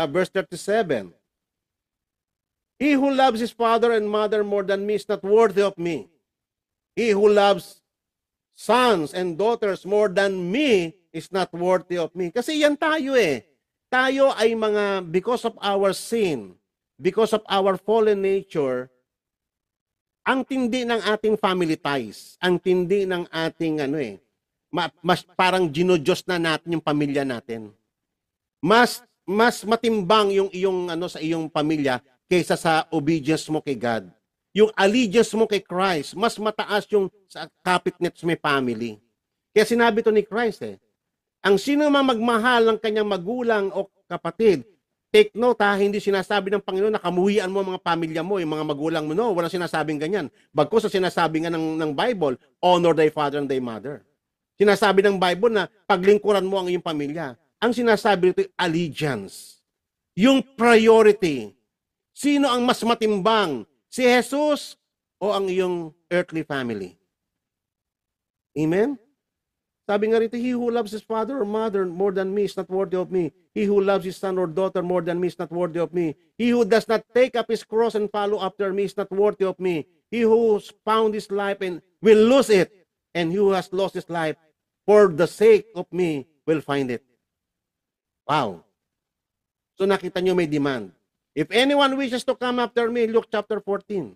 verse 37, He who loves his father and mother more than me is not worthy of me. He who loves sons and daughters more than me is not worthy of me. Kasi yan tayo eh. Tayo ay mga, because of our sin, because of our fallen nature, ang tindi ng ating family ties, ang tindi ng ating mas parang ginodiyos na natin yung pamilya natin. Mas matimbang yung iyong sa iyong pamilya kaysa sa obedience mo kay God. Yung allegiance mo kay Christ, mas mataas yung sa kapit-net sa may family. Kaya sinabi to ni Christ ang sino man magmahal ng kanyang magulang o kapatid, take note hindi sinasabi ng Panginoon na kamuhian mo ang mga pamilya mo, yung mga magulang mo. No, walang sinasabing ganyan. Bagkus sa sinasabi nga ng Bible, honor thy father and thy mother. Sinasabi ng Bible na paglingkuran mo ang iyong pamilya. Ang sinasabi nito allegiance. Yung priority. Sino ang mas matimbang? Si Jesus o ang iyong earthly family? Amen? Sabi nga rito, he who loves his father or mother more than me is not worthy of me. He who loves his son or daughter more than me is not worthy of me. He who does not take up his cross and follow after me is not worthy of me. He who has found his life and will lose it, and he who has lost his life for the sake of me will find it. Wow. So nakita nyo may demand. If anyone wishes to come after me, Luke chapter 14.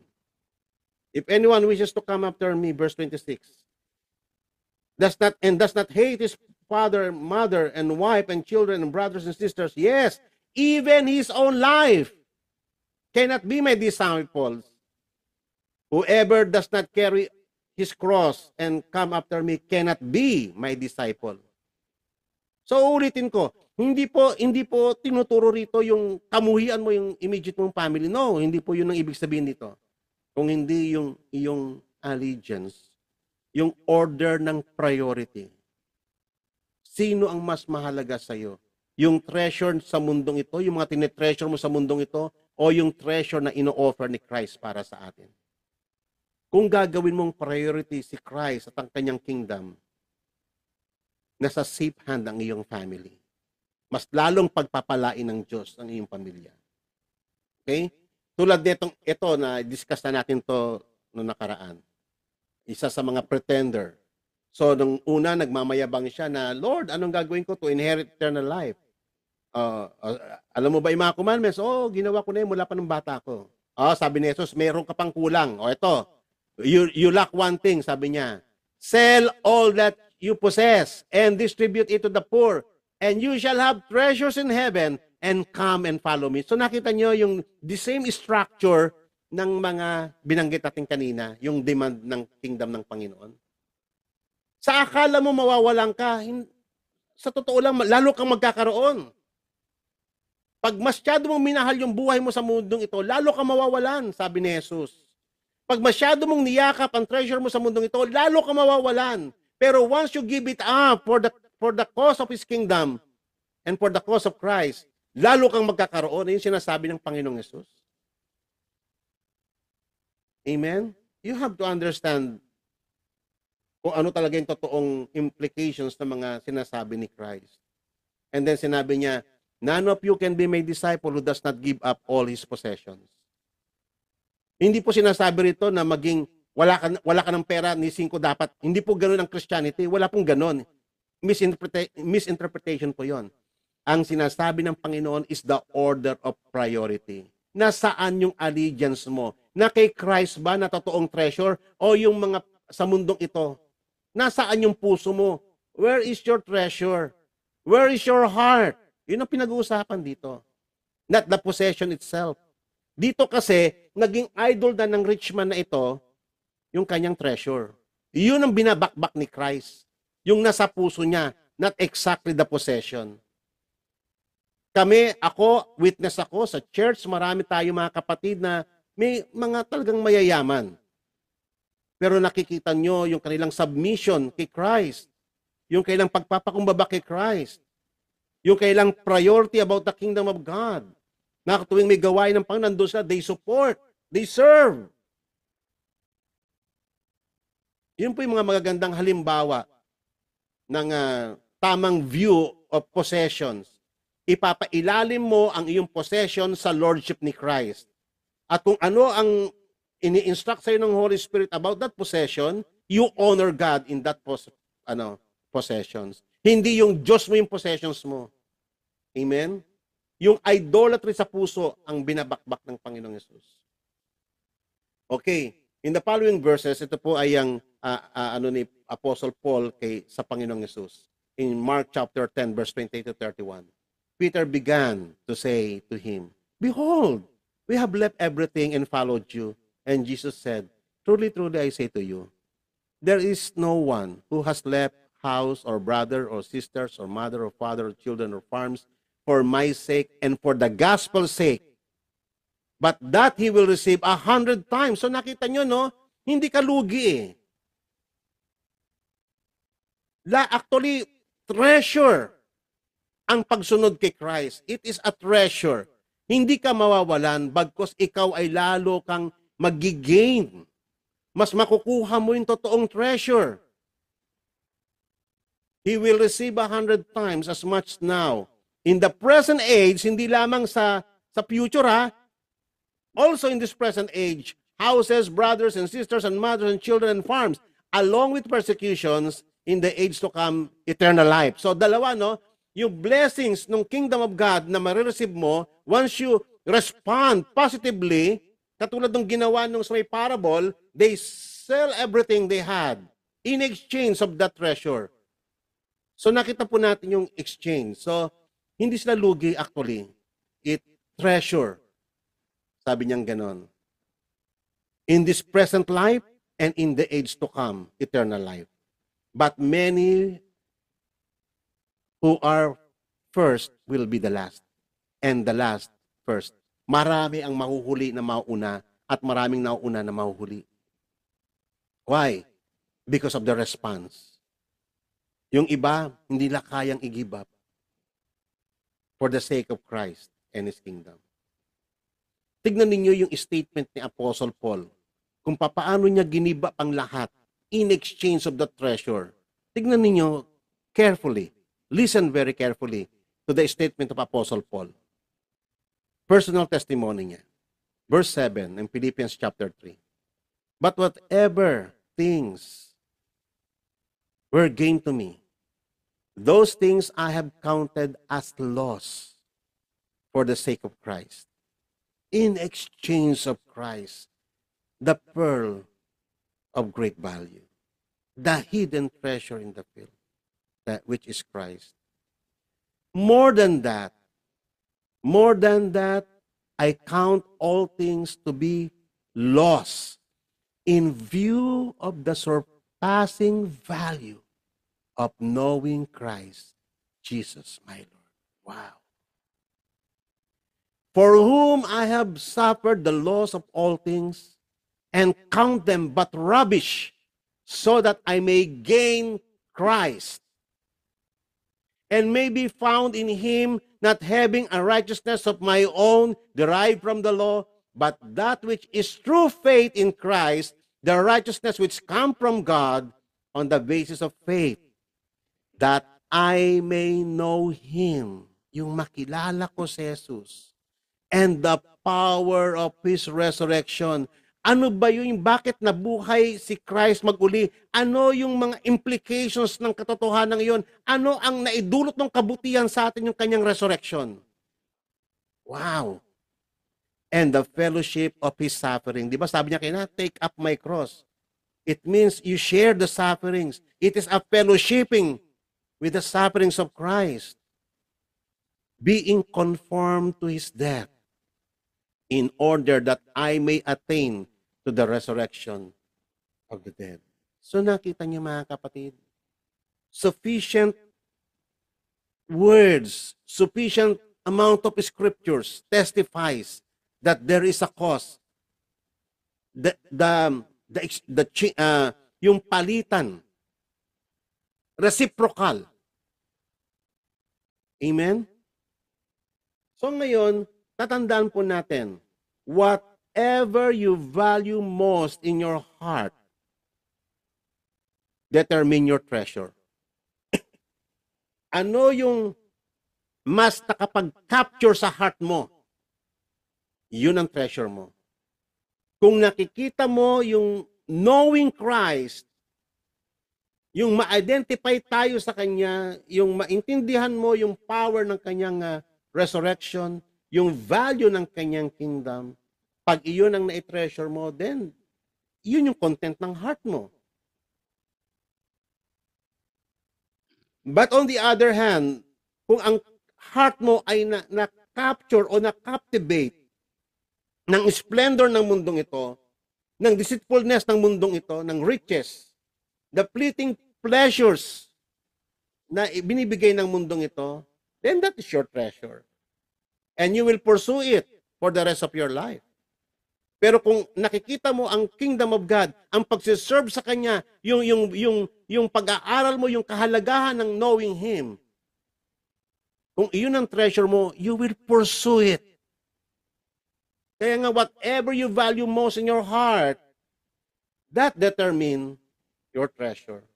If anyone wishes to come after me, verse 26. Does not hate his father, mother, and wife, and children, and brothers and sisters, yes, even his own life, cannot be my disciples. Whoever does not carry his cross and come after me cannot be my disciple. So ulitin ko, hindi po tinuturo rito yung kamuhian mo yung immediate mong family. No, hindi po yun ang ibig sabihin dito. Kung hindi yung iyong allegiance, yung order ng priority. Sino ang mas mahalaga sa iyo? Yung treasure sa mundong ito, yung mga tinetreasure mo sa mundong ito, o yung treasure na ino-offer ni Christ para sa atin? Kung gagawin mong priority si Christ at ang kanyang kingdom, nasa safe hand ang iyong family. Mas lalong pagpapalain ng Diyos ang iyong pamilya. Okay? Tulad nitong ito na discuss na natin to noong nakaraan. Isa sa mga pretender. So, nung una, nagmamayabang siya na, Lord, anong gagawin ko to inherit eternal life? Alam mo ba yung mga commandments? Ginawa ko na yun mula pa ng bata ko. Sabi ni Jesus, meron ka pang kulang. Ito, you lack one thing, sabi niya. Sell all that you possess and distribute it to the poor, and you shall have treasures in heaven, and come and follow me. So nakita nyo yung the same structure ng mga binanggit natin kanina, yung demand ng kingdom ng Panginoon. Sa akala mo mawawalan ka, sa totoo lang, lalo kang magkakaroon. Pag masyado mong minahal yung buhay mo sa mundong ito, lalo kang mawawalan, sabi ni Jesus. Pag masyado mong niyakap ang treasure mo sa mundong ito, lalo kang mawawalan. Pero once you give it up for the cause of His kingdom and for the cause of Christ, lalo kang magkakaroon. Yung sinasabi ng Panginoong Jesus. Amen? You have to understand kung ano talaga yung totoong implications ng mga sinasabi ni Christ. And then sinabi niya, none of you can be my disciple who does not give up all his possessions. Hindi po sinasabi rito na maging wala ka ng pera, nising ko dapat. Hindi po ganoon ang Christianity. Wala pong ganoon. Misinterpretation po yon. Ang sinasabi ng Panginoon is the order of priority. Nasaan yung allegiance mo? Na kay Christ ba na totoong treasure o yung mga sa mundong ito? Nasaan yung puso mo? Where is your treasure? Where is your heart? Yun ang pinag-uusapan dito. Not the possession itself. Dito kasi, naging idol na ng rich man na ito, yung kanyang treasure. Yun ang binabakbak ni Christ. Yung nasa puso niya, not exactly the possession. Witness ako sa church, marami tayo mga kapatid na may mga talagang mayayaman. Pero nakikita nyo yung kanilang submission kay Christ. Yung kanilang pagpapakumbaba kay Christ. Yung kailang priority about the kingdom of God. Na tuwing may gawain ng Panginoon, nandun sila, they support, they serve. Yun po yung mga magagandang halimbawa ng tamang view of possessions. Ipapailalim mo ang iyong possession sa lordship ni Christ. At kung ano ang ini-instruct sa'yo ng Holy Spirit about that possession, you honor God in that possessions. Hindi yung Diyos mo yung possessions mo. Amen? Yung idolatry sa puso ang binabakbak ng Panginoong Yesus. Okay, in the following verses, ito po ay ang ni Apostle Paul sa Panginoong Yesus. In Mark chapter 10, verse 28 to 31. Peter began to say to him, "Behold, we have left everything and followed you." And Jesus said, "Truly, truly, I say to you, there is no one who has left house or brother or sisters or mother or father or children or farms for my sake and for the gospel's sake, but that he will receive 100 times. So nakita nyo, no? Hindi ka lugi eh. Actually, treasure ang pagsunod kay Christ. It is a treasure. Hindi ka mawawalan bagkus ikaw ay lalo kang magigain. Mas makukuha mo yung totoong treasure. He will receive 100 times as much now. In the present age, hindi lamang sa future ha, also in this present age, houses, brothers and sisters and mothers and children and farms, along with persecutions, in the age to come, eternal life. So dalawa, no? Yung blessings ng kingdom of God na marireceive mo, once you respond positively, katulad ng ginawa nung sa may parable, they sell everything they had in exchange of that treasure. So nakita po natin yung exchange. So, hindi sila lugi actually. It treasure. Sabi niyang ganon. In this present life and in the age to come, eternal life. But many who are first will be the last. And the last first. Marami ang mahuhuli na mauna at maraming nauuna na mahuhuli. Why? Because of the response. Yung iba, hindi nila kayang i-give up for the sake of Christ and His kingdom. Tignan ninyo yung statement ni Apostle Paul kung paano niya giniba ang lahat in exchange of the treasure. Tignan ninyo carefully. Listen very carefully to the statement of Apostle Paul. Personal testimony niya. Verse 7 in Philippians chapter 3. But whatever things were gain to me, those things I have counted as loss for the sake of Christ. In exchange of Christ, the pearl of great value, the hidden treasure in the field, that which is Christ. More than that, I count all things to be loss in view of the surpassing value of knowing Christ, Jesus my Lord. Wow. For whom I have suffered the loss of all things, and count them but rubbish, so that I may gain Christ, and may be found in Him, not having a righteousness of my own derived from the law, but that which is through faith in Christ, the righteousness which comes from God on the basis of faith, that I may know Him, yung makilala ko si Jesus, and the power of His resurrection. Ano ba yung bakit nabuhay si Christ maguli? Ano yung mga implications ng katotohanan ngayon? Ano ang naidulot ng kabutihan sa atin yung kanyang resurrection? Wow! And the fellowship of His suffering. Di ba sabi niya kaya, take up my cross. It means you share the sufferings. It is a fellowshipping with the sufferings of Christ. Being conformed to His death, in order that I may attain to the resurrection of the dead. So nakita niyo mga kapatid, sufficient words, sufficient amount of scriptures testifies that there is a cause. Yung palitan, reciprocal. Amen? So ngayon, tatandaan po natin, whatever you value most in your heart, determine your treasure. Ano yung mas nakapag-capture sa heart mo? Yun ang treasure mo. Kung nakikita mo yung knowing Christ, yung ma-identify tayo sa Kanya, yung maintindihan mo yung power ng Kanyang resurrection, yung value ng Kanyang kingdom, pag iyon ang na-treasure mo, then yun yung content ng heart mo. But on the other hand, kung ang heart mo ay na-capture o na-captivate ng splendor ng mundong ito, ng deceitfulness ng mundong ito, ng riches, the fleeting pleasures na binibigay ng mundong ito, then that is your treasure. And you will pursue it for the rest of your life. Pero kung nakikita mo ang kingdom of God, ang pagsiserve sa Kanya, yung pag-aaral mo, yung kahalagahan ng knowing Him, kung iyon ang treasure mo, you will pursue it. Kaya nga, whatever you value most in your heart, that determine your treasure.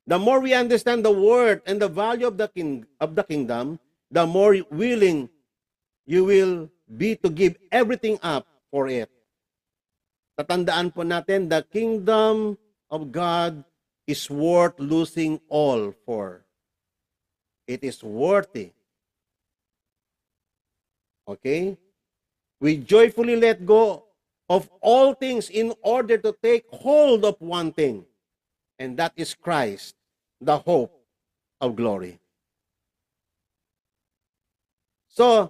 The more we understand the word and the value of the kingdom, the more willing you will be to give everything up for it. Tatandaan po natin, the kingdom of God is worth losing all for. It is worthy. Okay? We joyfully let go of all things in order to take hold of one thing, and that is Christ, the hope of glory. So,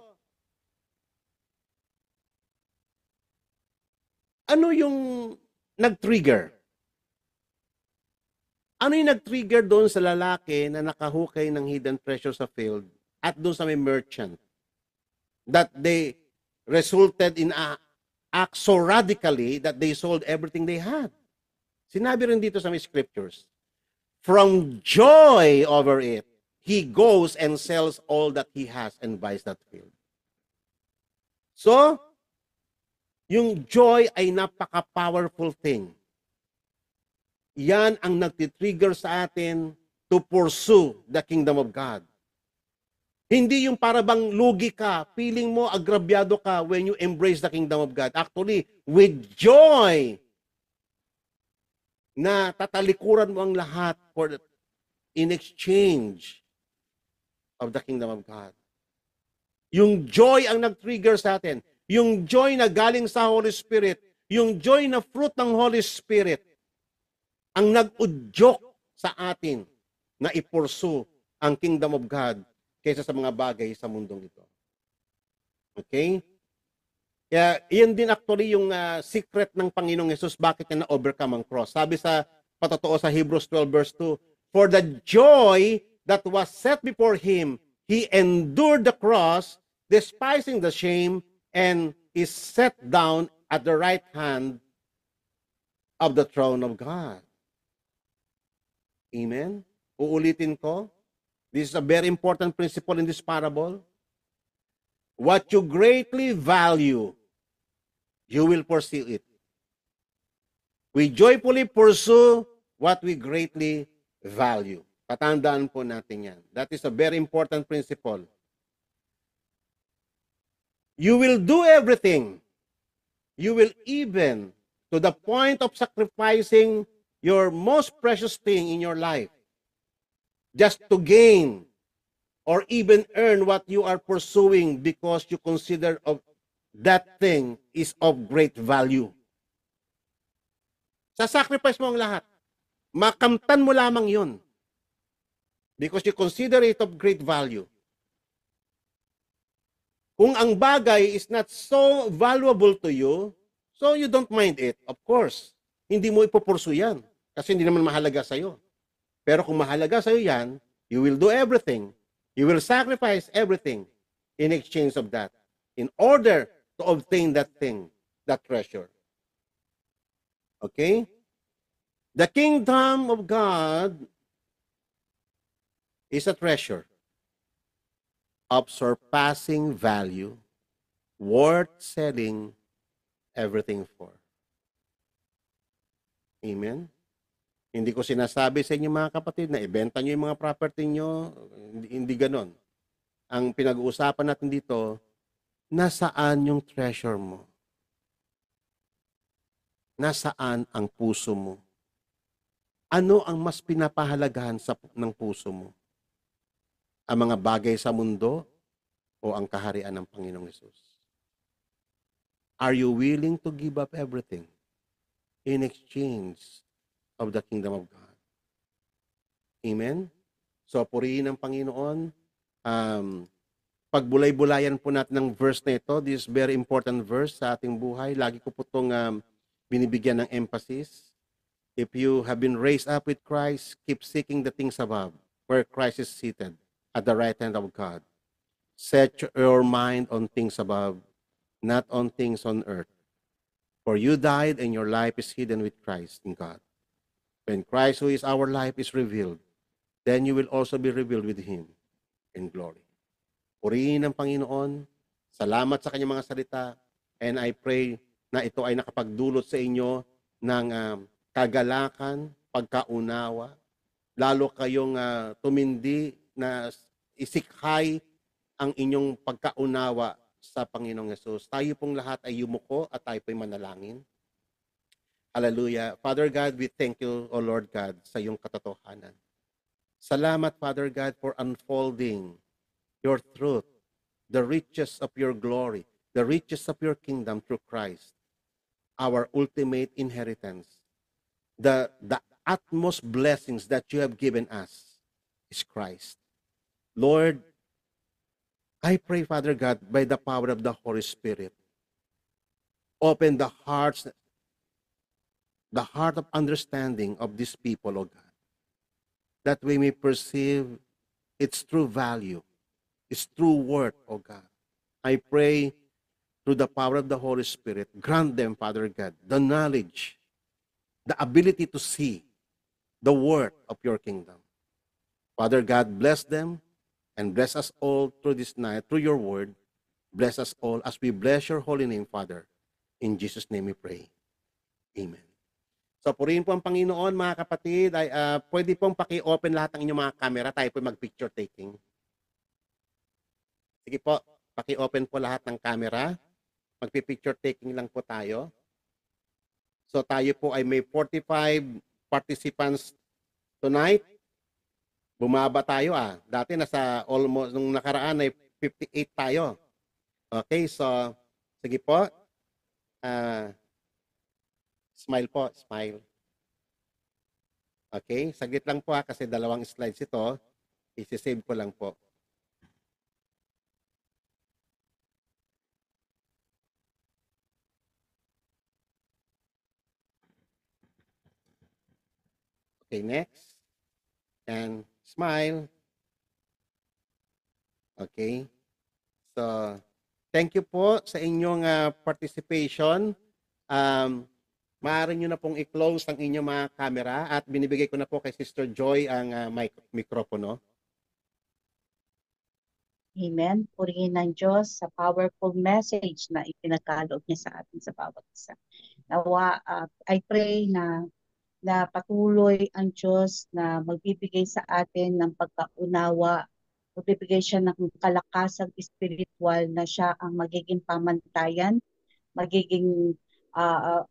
ano yung nag-trigger? Ano yung nag-trigger doon sa lalaki na nakahukay ng hidden treasure sa field at doon sa may merchant? That they resulted in a act so radically that they sold everything they had. Sinabi rin dito sa may scriptures, from joy over it, he goes and sells all that he has and buys that field. So, yung joy ay napaka-powerful thing. Yan ang nagtitrigger sa atin to pursue the kingdom of God. Hindi yung para bang lugi ka, feeling mo agrabyado ka when you embrace the kingdom of God. Actually, with joy, na tatalikuran mo ang lahat in exchange of the kingdom of God. Yung joy ang nag-trigger sa atin. Yung joy na galing sa Holy Spirit. Yung joy na fruit ng Holy Spirit ang nag-udyok sa atin na i-pursue ang kingdom of God kaysa sa mga bagay sa mundong ito. Okay? Kaya, iyan din actually yung secret ng Panginoong Yesus, bakit niya na-overcome ang cross. Sabi sa patotoo sa Hebrews 12 verse 2, for the joy that was set before Him, He endured the cross, despising the shame, and is set down at the right hand of the throne of God. Amen? Uulitin ko, this is a very important principle in this parable. What you greatly value, you will pursue it. We joyfully pursue what we greatly value. Tatandaan po natin yan. That is a very important principle. You will do everything. You will even, to the point of sacrificing your most precious thing in your life, just to gain or even earn what you are pursuing because you consider of that thing is of great value. Sasacrifice mo ang lahat. Makamtan mo lamang yun. Because you consider it of great value. Kung ang bagay is not so valuable to you, so you don't mind it, of course. Hindi mo ipupursu yan. Kasi hindi naman mahalaga sa'yo. Pero kung mahalaga sa'yo yan, you will do everything. You will sacrifice everything in exchange of that in order to obtain that thing, that treasure. Okay? The kingdom of God is a treasure. of surpassing value, worth selling everything for. Amen? Hindi ko sinasabi sa inyo mga kapatid na ibenta nyo yung mga property nyo. Hindi ganon. Ang pinag-uusapan natin dito, nasaan yung treasure mo? Nasaan ang puso mo? Ano ang mas pinapahalagahan ng puso mo? Ang mga bagay sa mundo o ang kaharian ng Panginoong Hesus? Are you willing to give up everything in exchange of the kingdom of God? Amen? So, purihin ng Panginoon. Pagbulay-bulayan po natin ng verse na ito. This is very important verse sa ating buhay. Lagi ko po itong binibigyan ng emphasis. If you have been raised up with Christ, keep seeking the things above, where Christ is seated at the right hand of God. Set your mind on things above, not on things on earth. For you died, and your life is hidden with Christ in God. When Christ, who is our life, is revealed, then you will also be revealed with Him in glory. Purihin ng Panginoon. Salamat sa kanyang mga salita. And I pray na ito ay nakapagdulot sa inyo ng kagalakan, pagkaunawa. Lalo kayong tumindi na isikhay ang inyong pagkaunawa sa Panginoong Hesus. Tayo pong lahat ay yumuko at tayo po'y manalangin. Hallelujah. Father God, we thank you, O Lord God, sa iyong katotohanan. Salamat, Father God, for unfolding your truth, the riches of your glory, the riches of your kingdom through Christ, our ultimate inheritance. The utmost blessings that you have given us is Christ. Lord, I pray, Father God, by the power of the Holy Spirit, open the heart of understanding of these people, O God, that we may perceive its true value, its true worth, O God. I pray through the power of the Holy Spirit, grant them, Father God, the knowledge, the ability to see the worth of your kingdom. Father God, bless them and bless us all through this night, through your word. Bless us all as we bless your holy name, Father. In Jesus' name we pray. Amen. So, purihin po ang Panginoon, mga kapatid. Ay, pwede pong paki-open lahat ng inyong mga camera. Tayo po mag-picture taking. Sige po, paki-open po lahat ng camera. Magpi-picture taking lang po tayo. So, tayo po ay may 45 participants tonight. Bumaba tayo Dati nasa almost, nung nakaraan ay 58 tayo. Okay, so, sige po. Smile po, smile. Okay, saglit lang po kasi dalawang slides ito. I-save ko lang po. Okay, next. And smile. Okay. So, thank you po sa inyong participation. Maaari nyo na pong i-close ang inyong mga camera at binibigay ko na po kay Sister Joy ang mikropono. Amen. Purihin ng Diyos sa powerful message na ipinagkaloob niya sa atin sa bawat isa. Nawa, I pray na patuloy ang Diyos na magbibigay sa atin ng pagkaunawa, magbibigay siya ng kalakasang espiritual na siya ang magiging pamantayan, magiging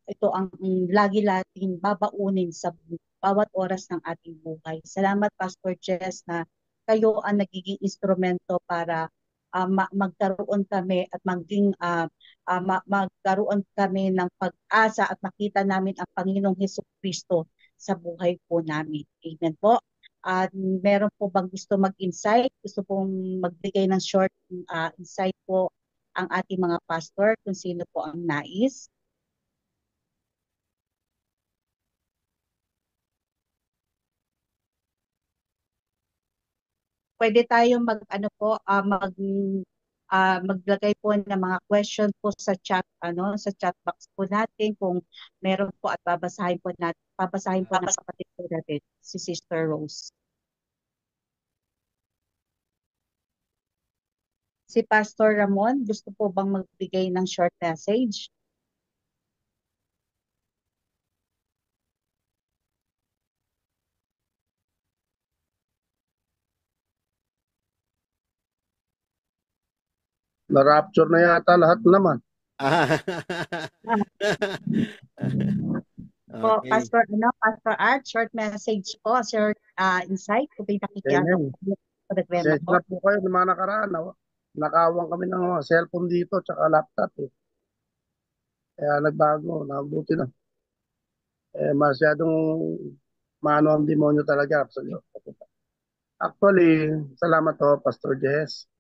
ito ang lagi natin babaunin sa bawat oras ng ating buhay. Salamat, Pastor Jess, na kayo ang nagiging instrumento para magkaroon kami at magkaroon kami ng pag-asa at makita namin ang Panginoong Hesukristo sa buhay po namin. Amen po. At meron po bang gusto mag-insight? Gusto pong magbigay ng short insight po ang ating mga pastor kung sino po ang nais? Pwede tayo maglagay po ng mga question po sa chat sa chat box po natin kung meron po at babasahin po ng kapatid po natin si Sister Rose. Si Pastor Ramon, gusto po bang magbigay ng short message? Na-rapture na yata lahat naman. Ah, Po, okay. Pastor Art, short message po, short insight, kung may nakikiano Amen. po sa programa Pasensya po. na po kayo ng mga nakaraan. Nakawang kami ng mga cellphone dito tsaka laptop. Kaya nagbago. Nabuti na. Masyadong maano ang demonyo talaga sa Diyos. Actually, salamat to, Pastor Jess.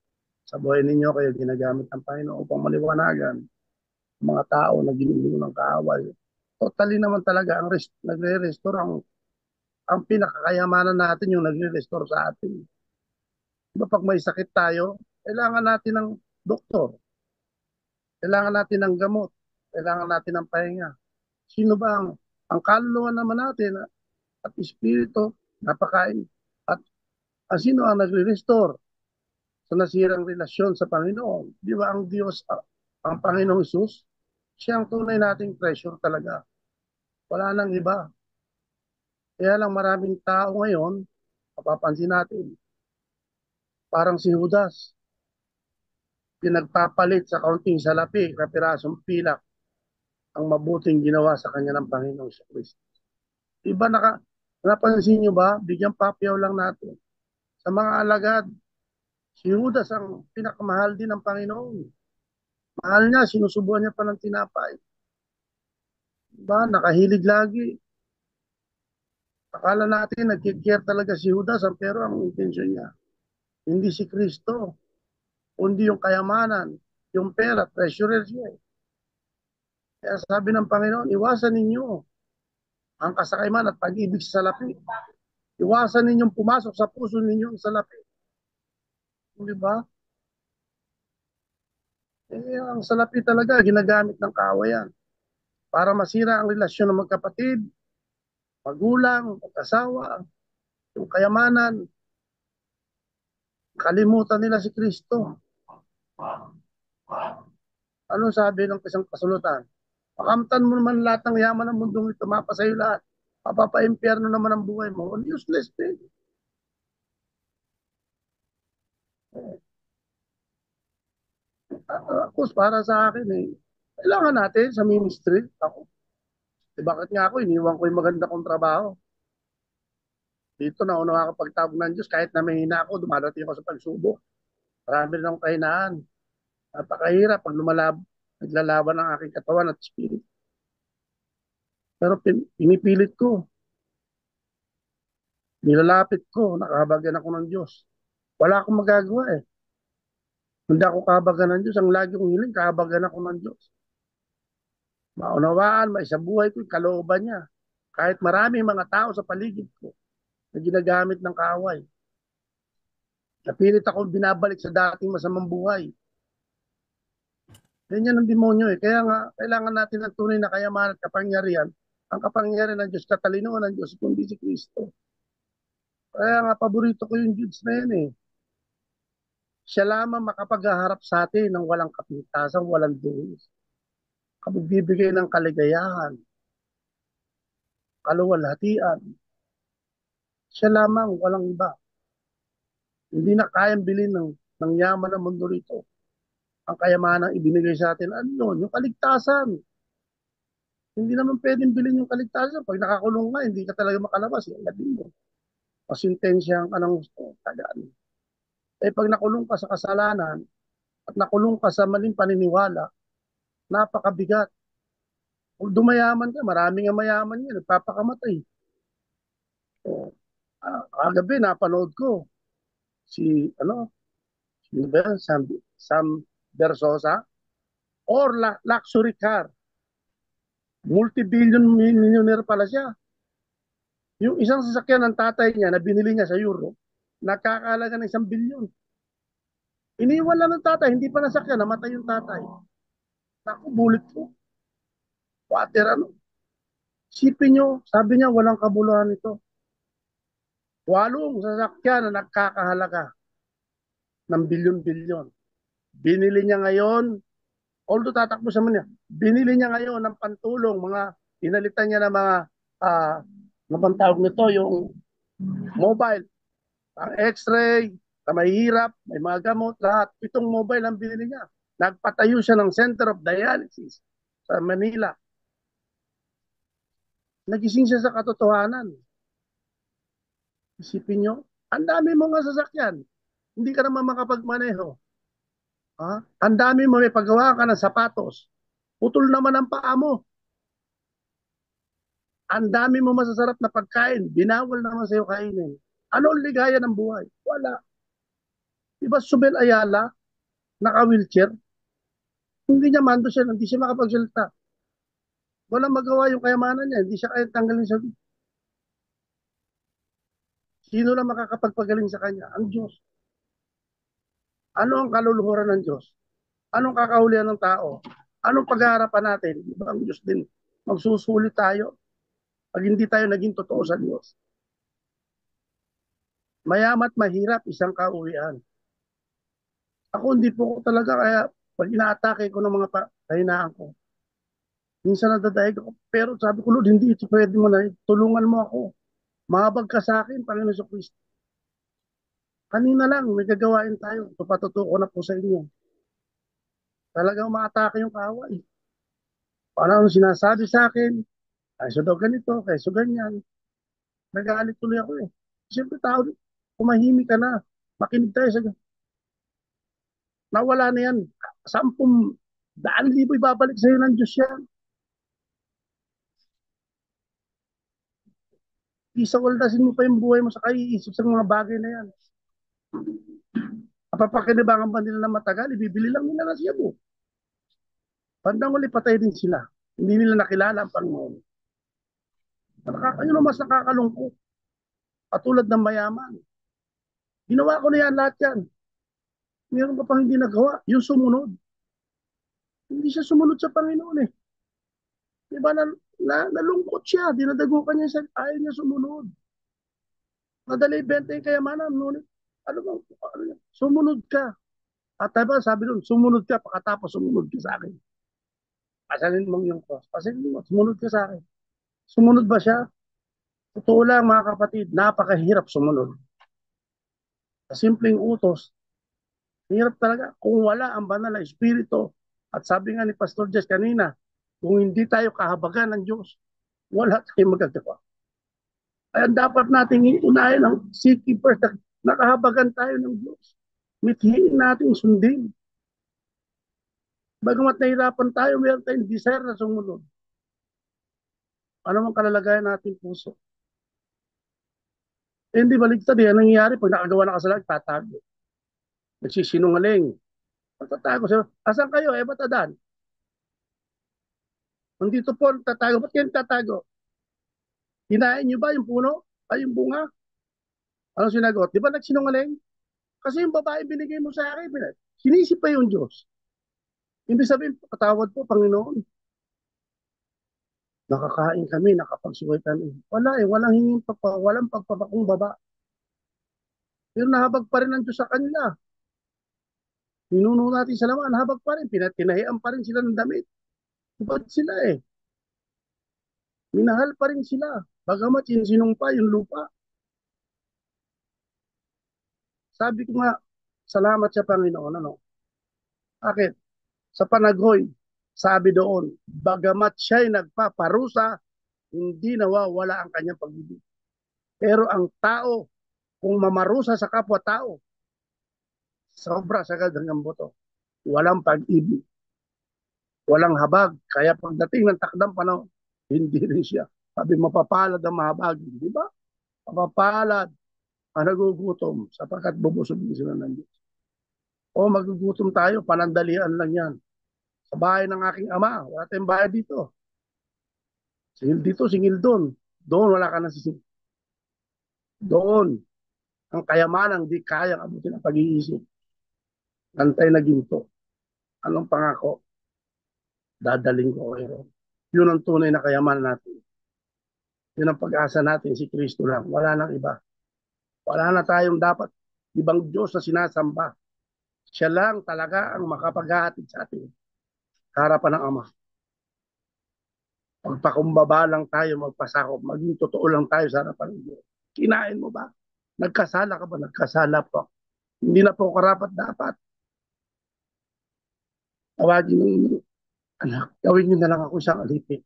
Sa buhay ninyo kayo ginagamit ng Panginoon upang maliwanagan ang mga tao na ginulo ng kaaway. Totally naman talaga ang nagre-restore ang pinakakayamanan natin yung nagre-restore sa atin. Diba pag may sakit tayo, kailangan natin ng doktor, kailangan natin ng gamot, kailangan natin ng pahinga. Sino ba ang kaluluwa naman natin at espiritu, napakain. At sino ang nagre-restore sa nasirang relasyon sa Panginoon? Di ba ang Diyos, ang Panginoong Isus, siya ang tunay nating treasure talaga. Wala nang iba. Kaya lang maraming tao ngayon, mapapansin natin, parang si Judas, pinagpapalit sa kaunting salapi, kapirasong pilak, ang mabuting ginawa sa kanya ng Panginoong Kristo. Iba napansin nyo ba? Bigyan papyaw lang natin. Sa mga alagad, si Judas ang pinakamahal din ng Panginoon. Mahal niya, sinusubuan niya pa ng tinapay. Diba? Nakahilig lagi. Akala natin nagkikare talaga si Judas, pero ang intensyon niya, hindi si Kristo, kundi yung kayamanan, yung pera, treasurer siya. Kaya sabi ng Panginoon, iwasan ninyo ang kasakaiman at pag-ibig sa salapi. Iwasan ninyong pumasok sa puso ninyo ang salapi. Di ba? Ang salapi talaga, ginagamit ng kawayan para masira ang relasyon ng magkapatid, magulang, mag-asawa, yung kayamanan. Kalimutan nila si Kristo. Ano sabi ng isang kasulutan? Pakamtan mo naman lahat ng yaman ng mundong ito, mapasayo lahat. Papapa-impyerno naman ang buhay mo. Useless din. Tapos para sa akin kailangan natin sa ministry, ako. Bakit nga ako, iniwan ko yung maganda kong trabaho. Dito na ako nakakapagtawag ng Diyos, kahit na mahina ako, dumadating ako sa pagsubok. Marami rin akong kahinaan. Napakahirap pag naglalaban ang aking katawan at spirit. Pero pinipilit ko, nilalapit ko, nakahabagyan ako ng Diyos. Wala akong magagawa eh. Hindi ako kahabagyan ng Diyos. Ang lagi kong hiling, kahabagyan ako ng Diyos. Maunawaan, maisabuhay ko yung kalooban niya. Kahit marami mga tao sa paligid ko na ginagamit ng kaaway. Napilit akong binabalik sa dating masamang buhay. Ganyan ang demonyo eh. Kaya nga, kailangan natin ng tunay na kayamanan at kapangyarihan. Ang kapangyarihan ng Diyos, katalinoan ng Diyos, kundi si Kristo. Kaya nga, paborito ko yung Diyos na yan eh. Siya lamang makapaghaharap sa atin ng walang kapintasan, walang duhis. Kapagbibigay ng kaligayahan, kaluwalhatian. Siya lamang, walang iba. Hindi na kayang bilhin ng yaman ng mundo rito. Ang kayamanang ibinigay sa atin, ano yun? Yung kaligtasan. Hindi naman pwedeng bilhin yung kaligtasan. Pag nakakulong ka, hindi ka talaga makalabas. Yung labing mo. Pasintensya ang anong gusto. Tagaan. Pag nakulong ka sa kasalanan at nakulong ka sa maling paniniwala, napakabigat. Kung dumayaman ka, maraming ang mayaman yan. Nagpapakamatay. So, kagabi, napanood ko si, sino ba yan? Sam Versosa or luxury car. Multi-billion millionaire pala siya. Yung isang sasakyan ng tatay niya na binili niya sa Europe, nakakalaga ng 1 bilyon. Iniwan lang ng tatay, hindi pa nasakyan, namatay yung tatay. Naku, bulit ko. Water ano. Sipin nyo, sabi niya walang kabuluhan ito. 8 sasakyan na nagkakahalaga ng bilyon-bilyon. Binili niya ngayon, although tatakbo sa niya, binili niya ngayon ng pantulong, mga pinalitan niya ng mga, ano bang tawag nito, yung mobile, ang x-ray, sa mahihirap, may mga gamot, lahat. Itong mobile ang binili niya. Nagpatayo siya ng Center of Dialysis sa Manila. Nagising siya sa katotohanan. Isipin nyo, ang dami mo nga sasakyan. Hindi ka naman makapagmaneho. Ha? Ang dami mo, may paggawa ka ng sapatos. Putol naman ang paa mo. Ang dami mo masasarap na pagkain. Binawal naman sa'yo kainin. Ano ang ligaya ng buhay? Wala. Diba Subel Ayala, naka-wheelchair? Hindi niya mando siya, hindi siya makapagsalita. Walang magawa yung kayamanan niya. Hindi siya kaya tanggalin sa... Sino lang makakapagpagaling sa kanya? Ang Diyos. Ano ang kaluluhuran ng Diyos? Anong kakahulihan ng tao? Anong pag-aarapan natin? Diba ang Diyos din? Magsusulit tayo pag hindi tayo naging totoo sa Diyos. Mayamat mahirap, isang kauwian. Ako hindi po ko talaga, kaya pag inaatake ko ng mga kahinaan ko, minsan nadadaig ako, pero sabi ko, Lord, hindi ito pwede mo na, tulungan mo ako. Mahabag ka sa akin, Panginoon Kristo. Kanina lang, may gagawain tayo. Ito patutuko na po sa inyo. Talagang umaatake yung kaaway. Paano sinasabi sa akin, kaysa daw ganito, kaysa ganyan. Nagalit tuloy ako eh. Siyempre tao, kumahimik ka na. Makinig tayo sa nawala na yan. 10,000 ibabalik sa iyo ng Diyos yan. Isawaldasin mo pa yung buhay mo sa kaiisip sa mga bagay na yan. Papakinabangan ba nila na matagal, ibibili lang nila na siya mo. Bandang uli, patay din sila. Hindi nila nakilala ang Panginoon. Yun ang mas nakakalungkot. Katulad ng mayaman. Ginawa ko na yan lahat yan. Meron ka pang hindi nagawa. Yung sumunod. Hindi siya sumunod sa Panginoon eh. Diba nalungkot siya. Dinadagukan niya sa ayaw niya sumunod. Madali benta yung kayamanan. Ngunit, ano bang, sumunod ka. At diba, sabi doon, sumunod ka, pagkatapos sumunod ka sa akin. Pasalin mong yung cross. Pasalin mo, sumunod ka sa akin. Sumunod ba siya? Totoo lang mga kapatid, napakahirap sumunod. Sa simpleng utos, hirap talaga kung wala ang banal na espiritu. At sabi nga ni Pastor Jess kanina, kung hindi tayo kahabagan ng Diyos, wala tayong magagawa. Kaya dapat nating unahin ang seeking first, nakahabagan tayo ng Diyos. Mithiin natin sundin. Bagamat nahirapan tayo, meron tayong desire na sumunod. Ano mang kalalagayan natin puso. Eh, hindi baligtad yan. Nangyayari pag nakagawa na kasalanan, tatago. Nagsisinungaling. Tatago siya. Asan kayo? Eh, ba't adan? Nandito po, tatago. Ba't kayo tatago? Hinain niyo ba yung puno? Ay, yung bunga? Anong sinagot? Di ba nagsinungaling? Kasi yung babae binigay mo sa akin, sinisip pa yung Diyos. Ibig sabihin, patawad po, Panginoon. Nakakain kami, nakapagsuway kami. Wala eh, walang hinging walang pagpapakumbaba. Pero nahabag pa rin ang Diyos sa kanila. Ninuno natin sa laman, nahabag pa rin. Tinahian pa rin sila ng damit. Ba't sila eh? Minahal pa rin sila. Bagamat sinumpa yung lupa. Sabi ko nga, salamat sa Panginoon. Ano? Bakit? Sa Panagoy, sabi doon, bagamat siya'y nagpaparusa, hindi nawawala ang kanyang pag-ibig. Pero ang tao, kung mamarusa sa kapwa-tao, sobra sagad hanggang buto. Walang pag-ibig. Walang habag. Kaya pagdating ng takdang panahon, hindi rin siya. Sabi, mapapalad ang mahabag. Di ba? Mapapalad ang nagugutom sapagkat bubusugin sila ng Diyos. O magugutom tayo, panandalian lang yan. Sa bahay ng aking ama, wala tayong bahay dito. Singil dito, singil doon. Doon wala ka na sisingil. Doon, ang kayamanan di kayang abutin ang pag-iisip. Nantay na ginto. Anong pangako? Dadaling ko kayo. Yun ang tunay na kayamanan natin. Yun ang pag-asa natin, si Kristo lang. Wala nang iba. Wala na tayong dapat ibang Diyos na sinasamba. Siya lang talaga ang makapaghahatid sa atin sa harapan ng Ama. Magpakumbaba lang tayo, magpasakop, maging totoo lang tayo sa harapan ng Diyos. Kinain mo ba? Nagkasala ka ba? Nagkasala po. Hindi na po karapat dapat. Tawagin ninyo, anak, gawin niyo na lang ako isang alipin.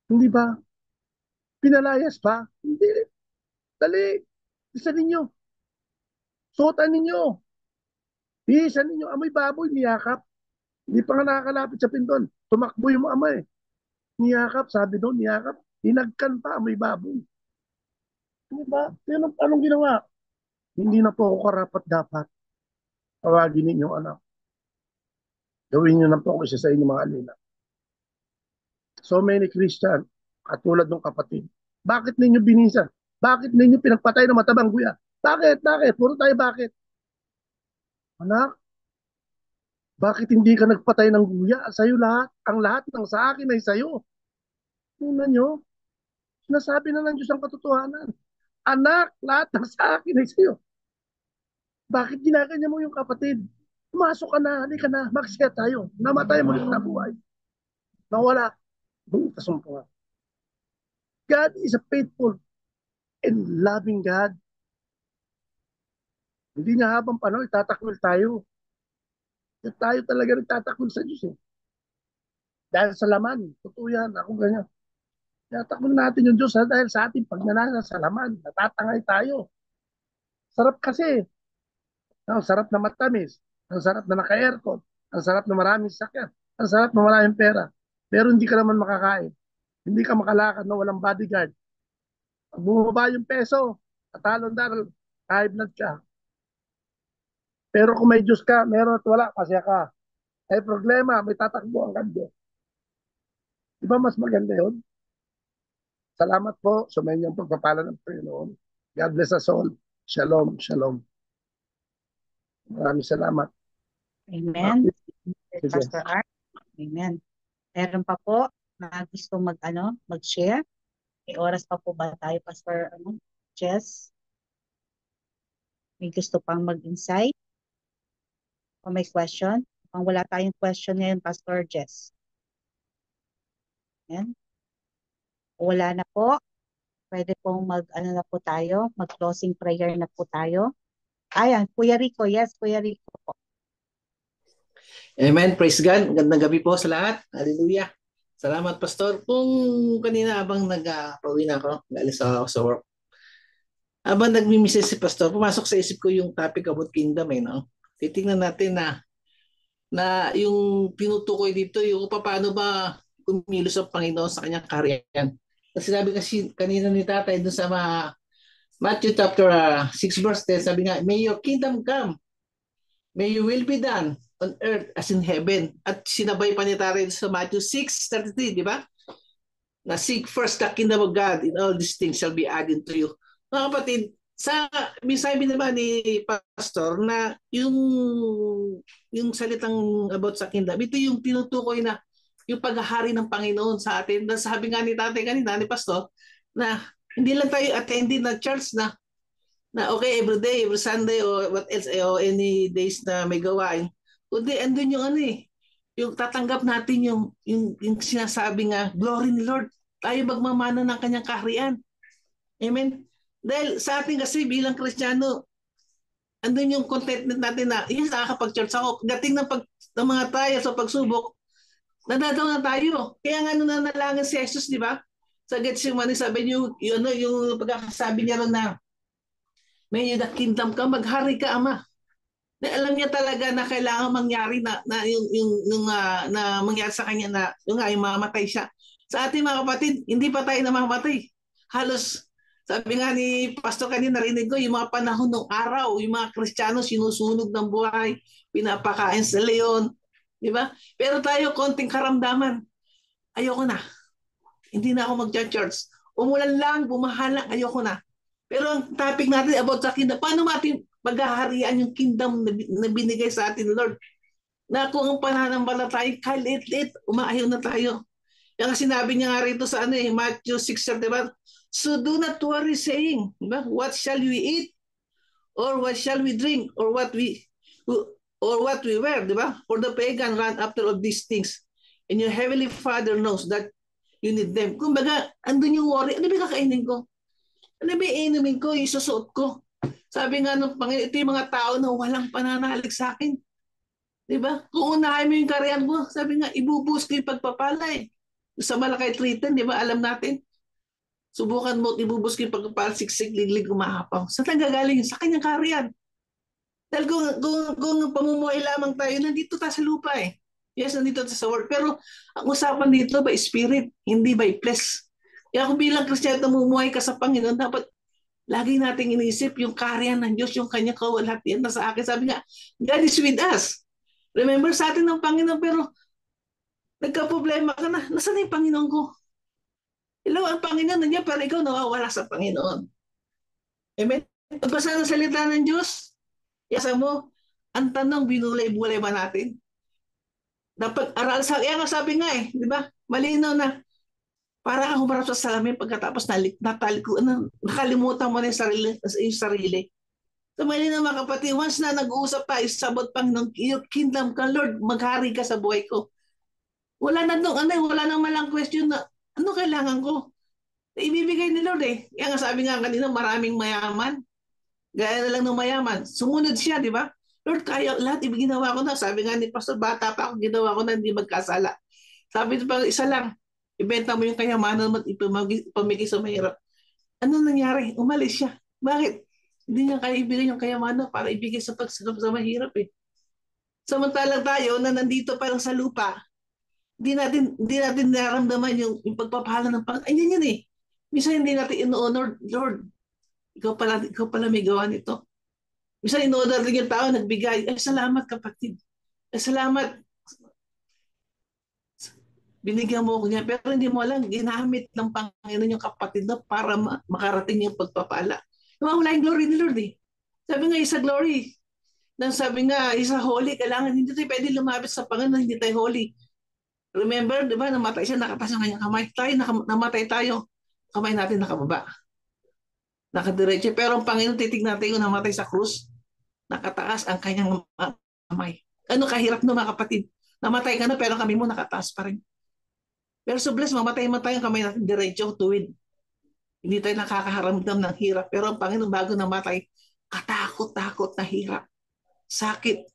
Hindi ba? Pinalayas ba? Hindi. Dali. Isa ninyo. Suotan ninyo. Bihisan ninyo. Amoy baboy, niyakap. Hindi pa nga nakakalapit sa pinton. Tumakbo yung ama eh. Niyakap, sabi doon, niyakap. Hinagkan pa, amoy baboy. Hindi ba? Yan anong ginawa? Hindi na po ako karapat dapat. Tawagin ninyo, anak. Gawin niyo na po ako isa sa inyong mga alila. So many Christian, katulad ng kapatid. Bakit ninyo binisan? Bakit ninyo pinagpatay ng matabang guya? Bakit? Bakit? Puro tayo bakit? Anak, bakit hindi ka nagpatay ng guya? Sa'yo lahat. Ang lahat ng sa akin ay sa'yo. Tingnan nyo, sinasabi na ng Diyos ang katotohanan. Anak, lahat ng sa akin ay sa'yo. Bakit ginaganya mo yung kapatid? Pumasok ka na, halika na, magsaya tayo. Namatay mo rin na buhay. Nawala. Kasumpungan. God is a faithful and loving God. Hindi niya habang panahon, itatakwil tayo. Tayo talaga nagtatakwil sa Diyos eh. Dahil sa laman, totoo yan, ako ganyan. Tinatakbo natin yung Diyos dahil sa ating pagnanasa sa laman. Natatangay tayo. Sarap kasi. Ang sarap na matamis. Ang sarap na naka-aircon. Ang sarap na maraming sakyan. Ang sarap na maraming pera. Pero hindi ka naman makakain. Hindi ka makalakad na walang bodyguard. Pag bumaba yung peso, katalon daral, high blood ka. Pero kung may Diyos ka, meron at wala, pasya ka. Ay problema, may tatakbo ang kanyo. Di ba mas maganda yun? Salamat po sa inyong pagpapala ng Panginoon. God bless us all. Shalom, shalom. Maraming salamat. Amen. Sige. Pastor Art. Amen. Meron pa po na gusto mag-share. May oras pa po ba tayo, Pastor Jess? May gusto pang mag-insight? O may question? Kung wala tayong question ngayon, Pastor Jess. Ayan. Wala na po. Pwede pong na po tayo, mag-closing prayer na po tayo. Ayan, Kuya Rico. Yes, Kuya Rico po. Amen. Praise God. Magandang gabi po sa lahat. Hallelujah. Salamat, Pastor. Kung kanina abang nag-pauwi na ako, naalis ako sa work. Abang nagmimisis si Pastor, pumasok sa isip ko yung topic about kingdom no? Titingnan natin na yung tinutukoy dito, yung paano ba kumilos ang Panginoon sa kanyang kaharian. Kasi sinabi kasi kanina ni Tatay dun sa Matthew chapter 6 verse 10, sabi nga, may your kingdom come, may your will be done on earth as in heaven. At sinabay pa ni Tatay sa Matthew 6:33, di ba? Na seek first the kingdom of God, and all these things shall be added to you. Mga kapatid, may sabi naman ni Pastor na yung salitang about sa kingdom, ito yung tinutukoy na yung paghahari ng Panginoon sa atin. Sabi nga ni Tatay kanina, ni Pastor, na hindi lang tayo attending na church na okay, every day, every Sunday, or what else, or any days na may gawain. Kundi andun yung yung tatanggap natin yung sinasabi nga, glory ni Lord. Tayo magmamana ng kanyang kaharian. Amen? Dahil sa atin kasi bilang Kristiyano, andun yung contentment natin na, yes, nakakapag-church ako. Dating ng mga trials o pagsubok, nadadaw na tayo. Kaya nga nanalangin si Jesus, di ba? Sa Gethsemane, sabi niyo, yung pagkakasabi niya ron na, may the kingdom ka, maghari ka, Ama. Na alam niya talaga na kailangan mangyari na mangyari sa kanya na yung mamatay siya. Sa ating mga kapatid, hindi pa tayo namamatay. Halos, sabi nga ni Pastor kanina, narinig ko, yung mga panahon ng araw, yung mga Kristiyano sinusunog ng buhay, pinapakain sa leon, di ba? Pero tayo, konting karamdaman, ayoko na. Hindi na ako mag-church. Umulan lang, bumaha lang, ayoko na. Pero ang topic natin about sa kingdom, paano natin maghaharian yung kingdom na binigay sa atin, Lord? Na kung ang pananampalataya, kalit-lit, umaayaw na tayo. Yung sinabi niya nga rito sa Matthew 6, diba? So do not worry saying, diba? What shall we eat? Or what shall we drink? Or what or what we were, di ba? For the pagan run after of these things. And your heavenly Father knows that you need them. Kumbaga, andun yung worry, ano ba kakainin ko? Ano ba iinumin ko? Isusuot ko? Sabi nga ng Panginoon, ito yung mga tao na walang pananalig sa akin. Di ba? Kung unahin mo yung karyan mo, sabi nga, ibubus ko yung pagpapala eh. Sa Malakay 3:10, di ba? Alam natin. Subukan mo, ibubus ko yung pagpapala, siksik, liglig, umahapaw. Saan nanggagaling? Sa kanyang karyan. Dahil kung pamumuhay lamang tayo, nandito tayo sa lupa eh. Yes, nandito tayo sa world. Pero ang usapan dito by spirit, hindi by flesh. Kaya kung bilang Kristiyano namumuhay ka sa Panginoon, dapat lagi nating inisip yung karyan ng Diyos, yung kanyang kawalhatian na sa akin. Sabi nga, God is with us. Remember sa atin ng Panginoon, pero nagka-problema ka na, nasaan yung Panginoon ko? Hello, ang Panginoon nandiyan, pero ikaw nawawala sa Panginoon. Amen? Pagbasa ng salita ng Diyos, yasa mo, ang tanong, binulay-bulay ba natin? Dapat aral sa, kaya nga sabi nga eh, di ba? Malinaw na, para kang humarap sa salamin pagkatapos nakalimutan mo na yung sarili. So malinaw mga kapatid, once na nag-uusap tayo, sabot Panginoon, your kingdom ka, Lord, maghari ka sa buhay ko. Wala na doon, wala nang malang question na, ano kailangan ko? Ibibigay ni Lord eh. Kaya nga sabi nga kanina, maraming mayaman. Gaya na lang ng mayaman. Sumunod siya, di ba? Lord, kaya lahat ibiginawa ko na. Sabi nga ni Pastor, bata pa ako, ginawa ko na hindi magkasala. Sabi pa, isa lang, ibenta mo yung kayamanan mo at ipamigay sa mahirap. Ano nangyari? Umalis siya. Bakit? Hindi niya kaya ibigay yung kayamanan para ibigay sa pagsagap sa mahirap eh. Samantalang tayo na nandito pa lang sa lupa, hindi natin nararamdaman yung pagpapala ng Panginoon. Ayun yun eh. Minsan hindi natin ino-honor, Lord, ikaw pala may gawa nito. Minsan in-honor din yung tao, nagbigay. Ay, salamat kapatid. Ay, salamat. Binigyan mo ko niya. Pero hindi mo alam, ginamit ng Panginoon yung kapatid na para makarating yung pagpapala. Wala yung glory ni Lord eh. Sabi nga, isa glory. Sabi nga, isa holy. Kailangan hindi tayo pwede lumapit sa Panginoon, hindi tayo holy. Remember, di ba, namatay siya, nakataas ang kanyang kamay. Namatay tayo, kamay natin nakababa. Nakadiretso. Pero ang Panginoon, titignan natin yung namatay sa krus, nakataas ang kanyang kamay. Ano kahirap no mga kapatid? Namatay ka na, pero kami mo nakataas pa rin. Pero so bless, mamatay ang kamay natin diretso, tuwid. Hindi tayo nakakaharamdam ng hirap. Pero ang Panginoon, bago namatay, katakot-takot na hirap. Sakit,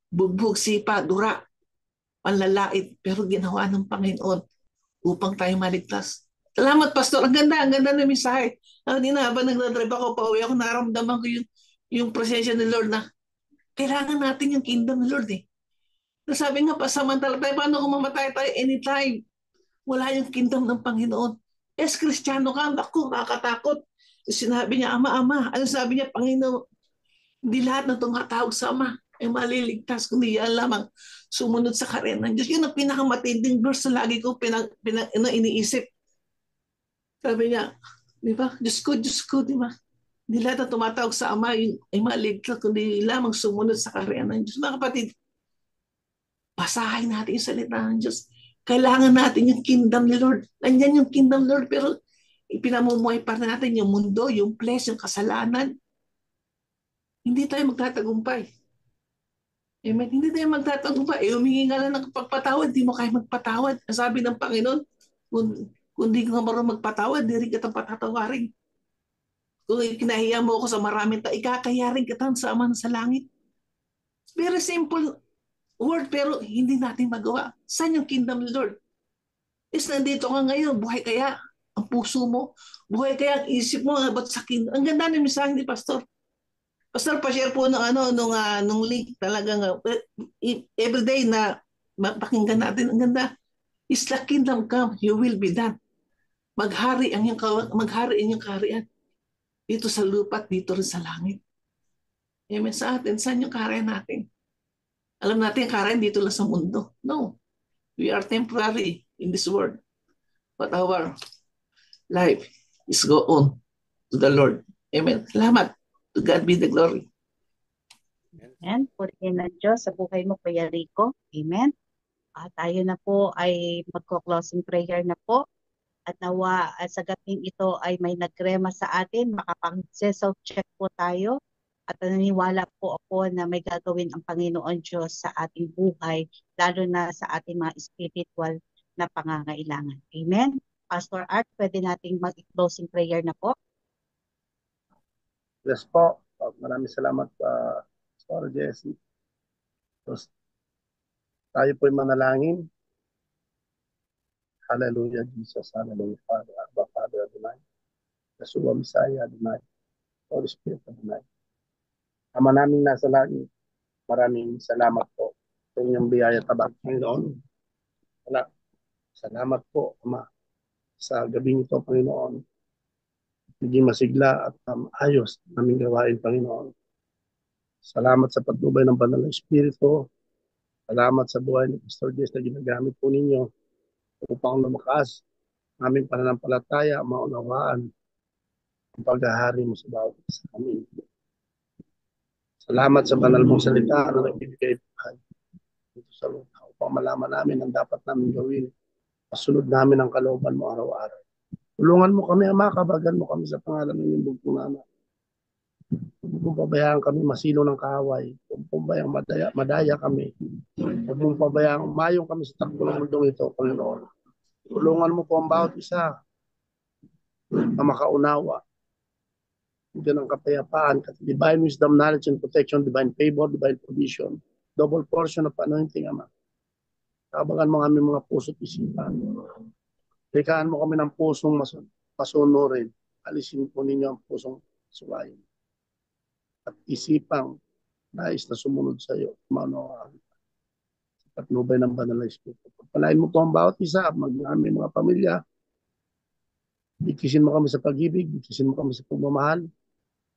bugbog, sipa, dura, panlalait, pero ginawa ng Panginoon upang tayo maligtas. Salamat, Pastor. Ang ganda ng mensahe. Kanina, habang nagdadrive ako, pauwi ako, naramdaman ko yung presensya ni Lord na kailangan natin yung kingdom ni Lord eh. Sabi nga, pasamantala tayo, paano kung mamatay tayo anytime? Wala yung kingdom ng Panginoon. Yes, Kristiyano ka, ako, nakakatakot. Sinabi niya, Ama. Ano sabi niya, Panginoon, hindi lahat na tumatawag sa Ama ay maliligtas, kundi yan lamang sumunod sa karyan ng Diyos. Yun ang pinakamatinding verse na lagi ko iniisip. Sabi niya, di ba? Diyos ko, di ba? Hindi lahat na tumatawag sa Ama ay maliligtas, kundi lamang sumunod sa karyan ng Diyos. Mga kapatid, basahin natin yung salita ng Diyos. Kailangan natin yung kingdom ni Lord. Nandiyan yung kingdom Lord, pero ipinamumuhay pa natin yung mundo, yung flesh, yung kasalanan. Hindi tayo magtatagumpay. Amen. Hindi tayo magtatagumpay. Humingi nga lang ng pagpatawad, di mo kaya magpatawad. Ang sabi ng Panginoon, kung di ka marunong magpatawad, di rin kitang patatawarin. Kung kinahiya mo ako sa maraming tao, ikakayarin kita sa Ama sa langit. Very simple word, pero hindi natin magawa. Saan yung kingdom ni Lord? Is nandito ka ngayon, buhay kaya ang puso mo, buhay kaya ang isip mo about sa kingdom. Ang ganda ng mensahe ni Pastor. Pastor, pa-share po nung link talagang everyday na pakinggan natin. Ang ganda. Is the kingdom come, you will be done. Maghari ang inyong kaharian. Dito sa lupa at dito rin sa langit. Amen. Sa atin, saan yung kaharian natin? Alam natin, kaharian dito lang sa mundo. No. We are temporary in this world. But our life is go on to the Lord. Amen. Salamat. To God be the glory. Amen. Purihin ng Diyos sa buhay mo, Kuya Rico. Amen. Tayo na po ay magko-closing prayer na po. At nawa sa gabing ito ay may nagrema sa atin. Makapag-self-check po tayo. At naniniwala po ako na may gagawin ang Panginoon Diyos sa ating buhay, lalo na sa ating mga spiritual na pangangailangan. Amen? Pastor Art, pwede nating mag-closing prayer na po. Yes po. Maraming salamat, Pastor Jesse. Tapos, tayo po'y manalangin. Hallelujah, Jesus. Hallelujah, Father. Abba, Father, Adonai. Yeshua, Messiah, Adonai. Holy Spirit, Adonai. Ama namin nasa langit, maraming salamat po sa inyong biyaya tabang, Panginoon. Salamat po, Ama, sa gabing ito, Panginoon. Naging masigla at ayos naming gawain, Panginoon. Salamat sa patnubay ng Banal na Espiritu. Salamat sa buhay ni Pastor Jess na ginagamit po ninyo upang lumakas aming pananampalataya, maunawaan ang paghahari mo sa bawat isa amin. Salamat sa banal mong salita na nagbibigay buhay dito sa lupa upang malaman namin ang dapat namin gawin. Pasunod namin ang kalooban mo araw-araw. Tulungan mo kami, Ama, kabagan mo kami sa pangalan ng iyong bugtong na anak. Huwag mong pabayaan kami masilo ng kaaway. Huwag mong pabayaan madaya kami. Huwag mong pabayaan mayong kami sa takbo ng mundong ito, Panginoon. Tulungan mo po ang bawat isa na makaunawa. Diyan ang kapayapaan, divine wisdom, knowledge, and protection, divine favor, divine provision, double portion of anointing, Ama. Kabagan mo kami mga puso at isipan. Likaan mo kami ng pusong masunurin. Alisin po ninyo ang pusong suwayin. At isipang nais na sumunod sa iyo, maunawaan. Sa patnubay ng Banal na Espiritu. Pagpalain mo po ang bawat isa, aming mga pamilya. Bigkisin mo kami sa pag-ibig, bigkisin mo kami sa pagmamahal.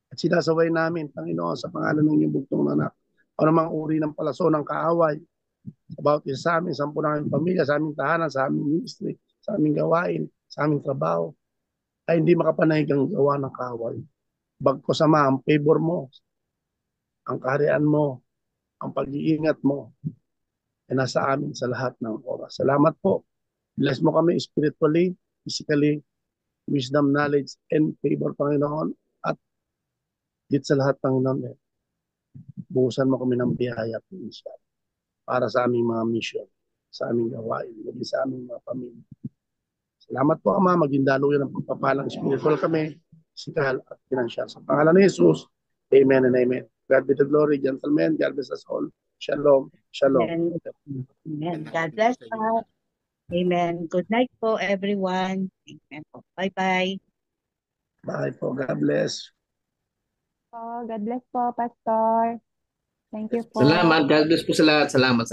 At sinasaway namin, Panginoon, sa pangalan ng iyong bugtong na anak, o namang uri ng palaso ng kaaway, sa bawat isa sa amin, sampu ng aming pamilya, sa aming tahanan, sa aming ministry, sa aming gawain, sa aming trabaho, ay hindi makapanahig ang gawa ng kaaway. Bagkus, Ama, ang favor mo, ang kaharian mo, ang pag-iingat mo, ay nasa amin sa lahat ng oras. Salamat po. Bless mo kami spiritually, physically, wisdom, knowledge, and favor, Panginoon. At dito sa lahat, Panginoon, buhusan mo kami ng biyaya at minsan para sa aming mga mission, sa aming gawain, maging sa aming mga pamilya. Salamat po, Ama, maging daluyan ng pagpapalang spiritual kami, physical at financial. Sa pangalan ni Jesus, amen and amen. God be the glory, gentlemen. God bless us all. Shalom. Shalom. Amen. Amen. God bless us. Amen. Good night po, everyone. Amen po. Bye-bye. Bye po. God bless. God bless po, Pastor. Thank you po. Salamat. God bless po sa lahat. Salamat.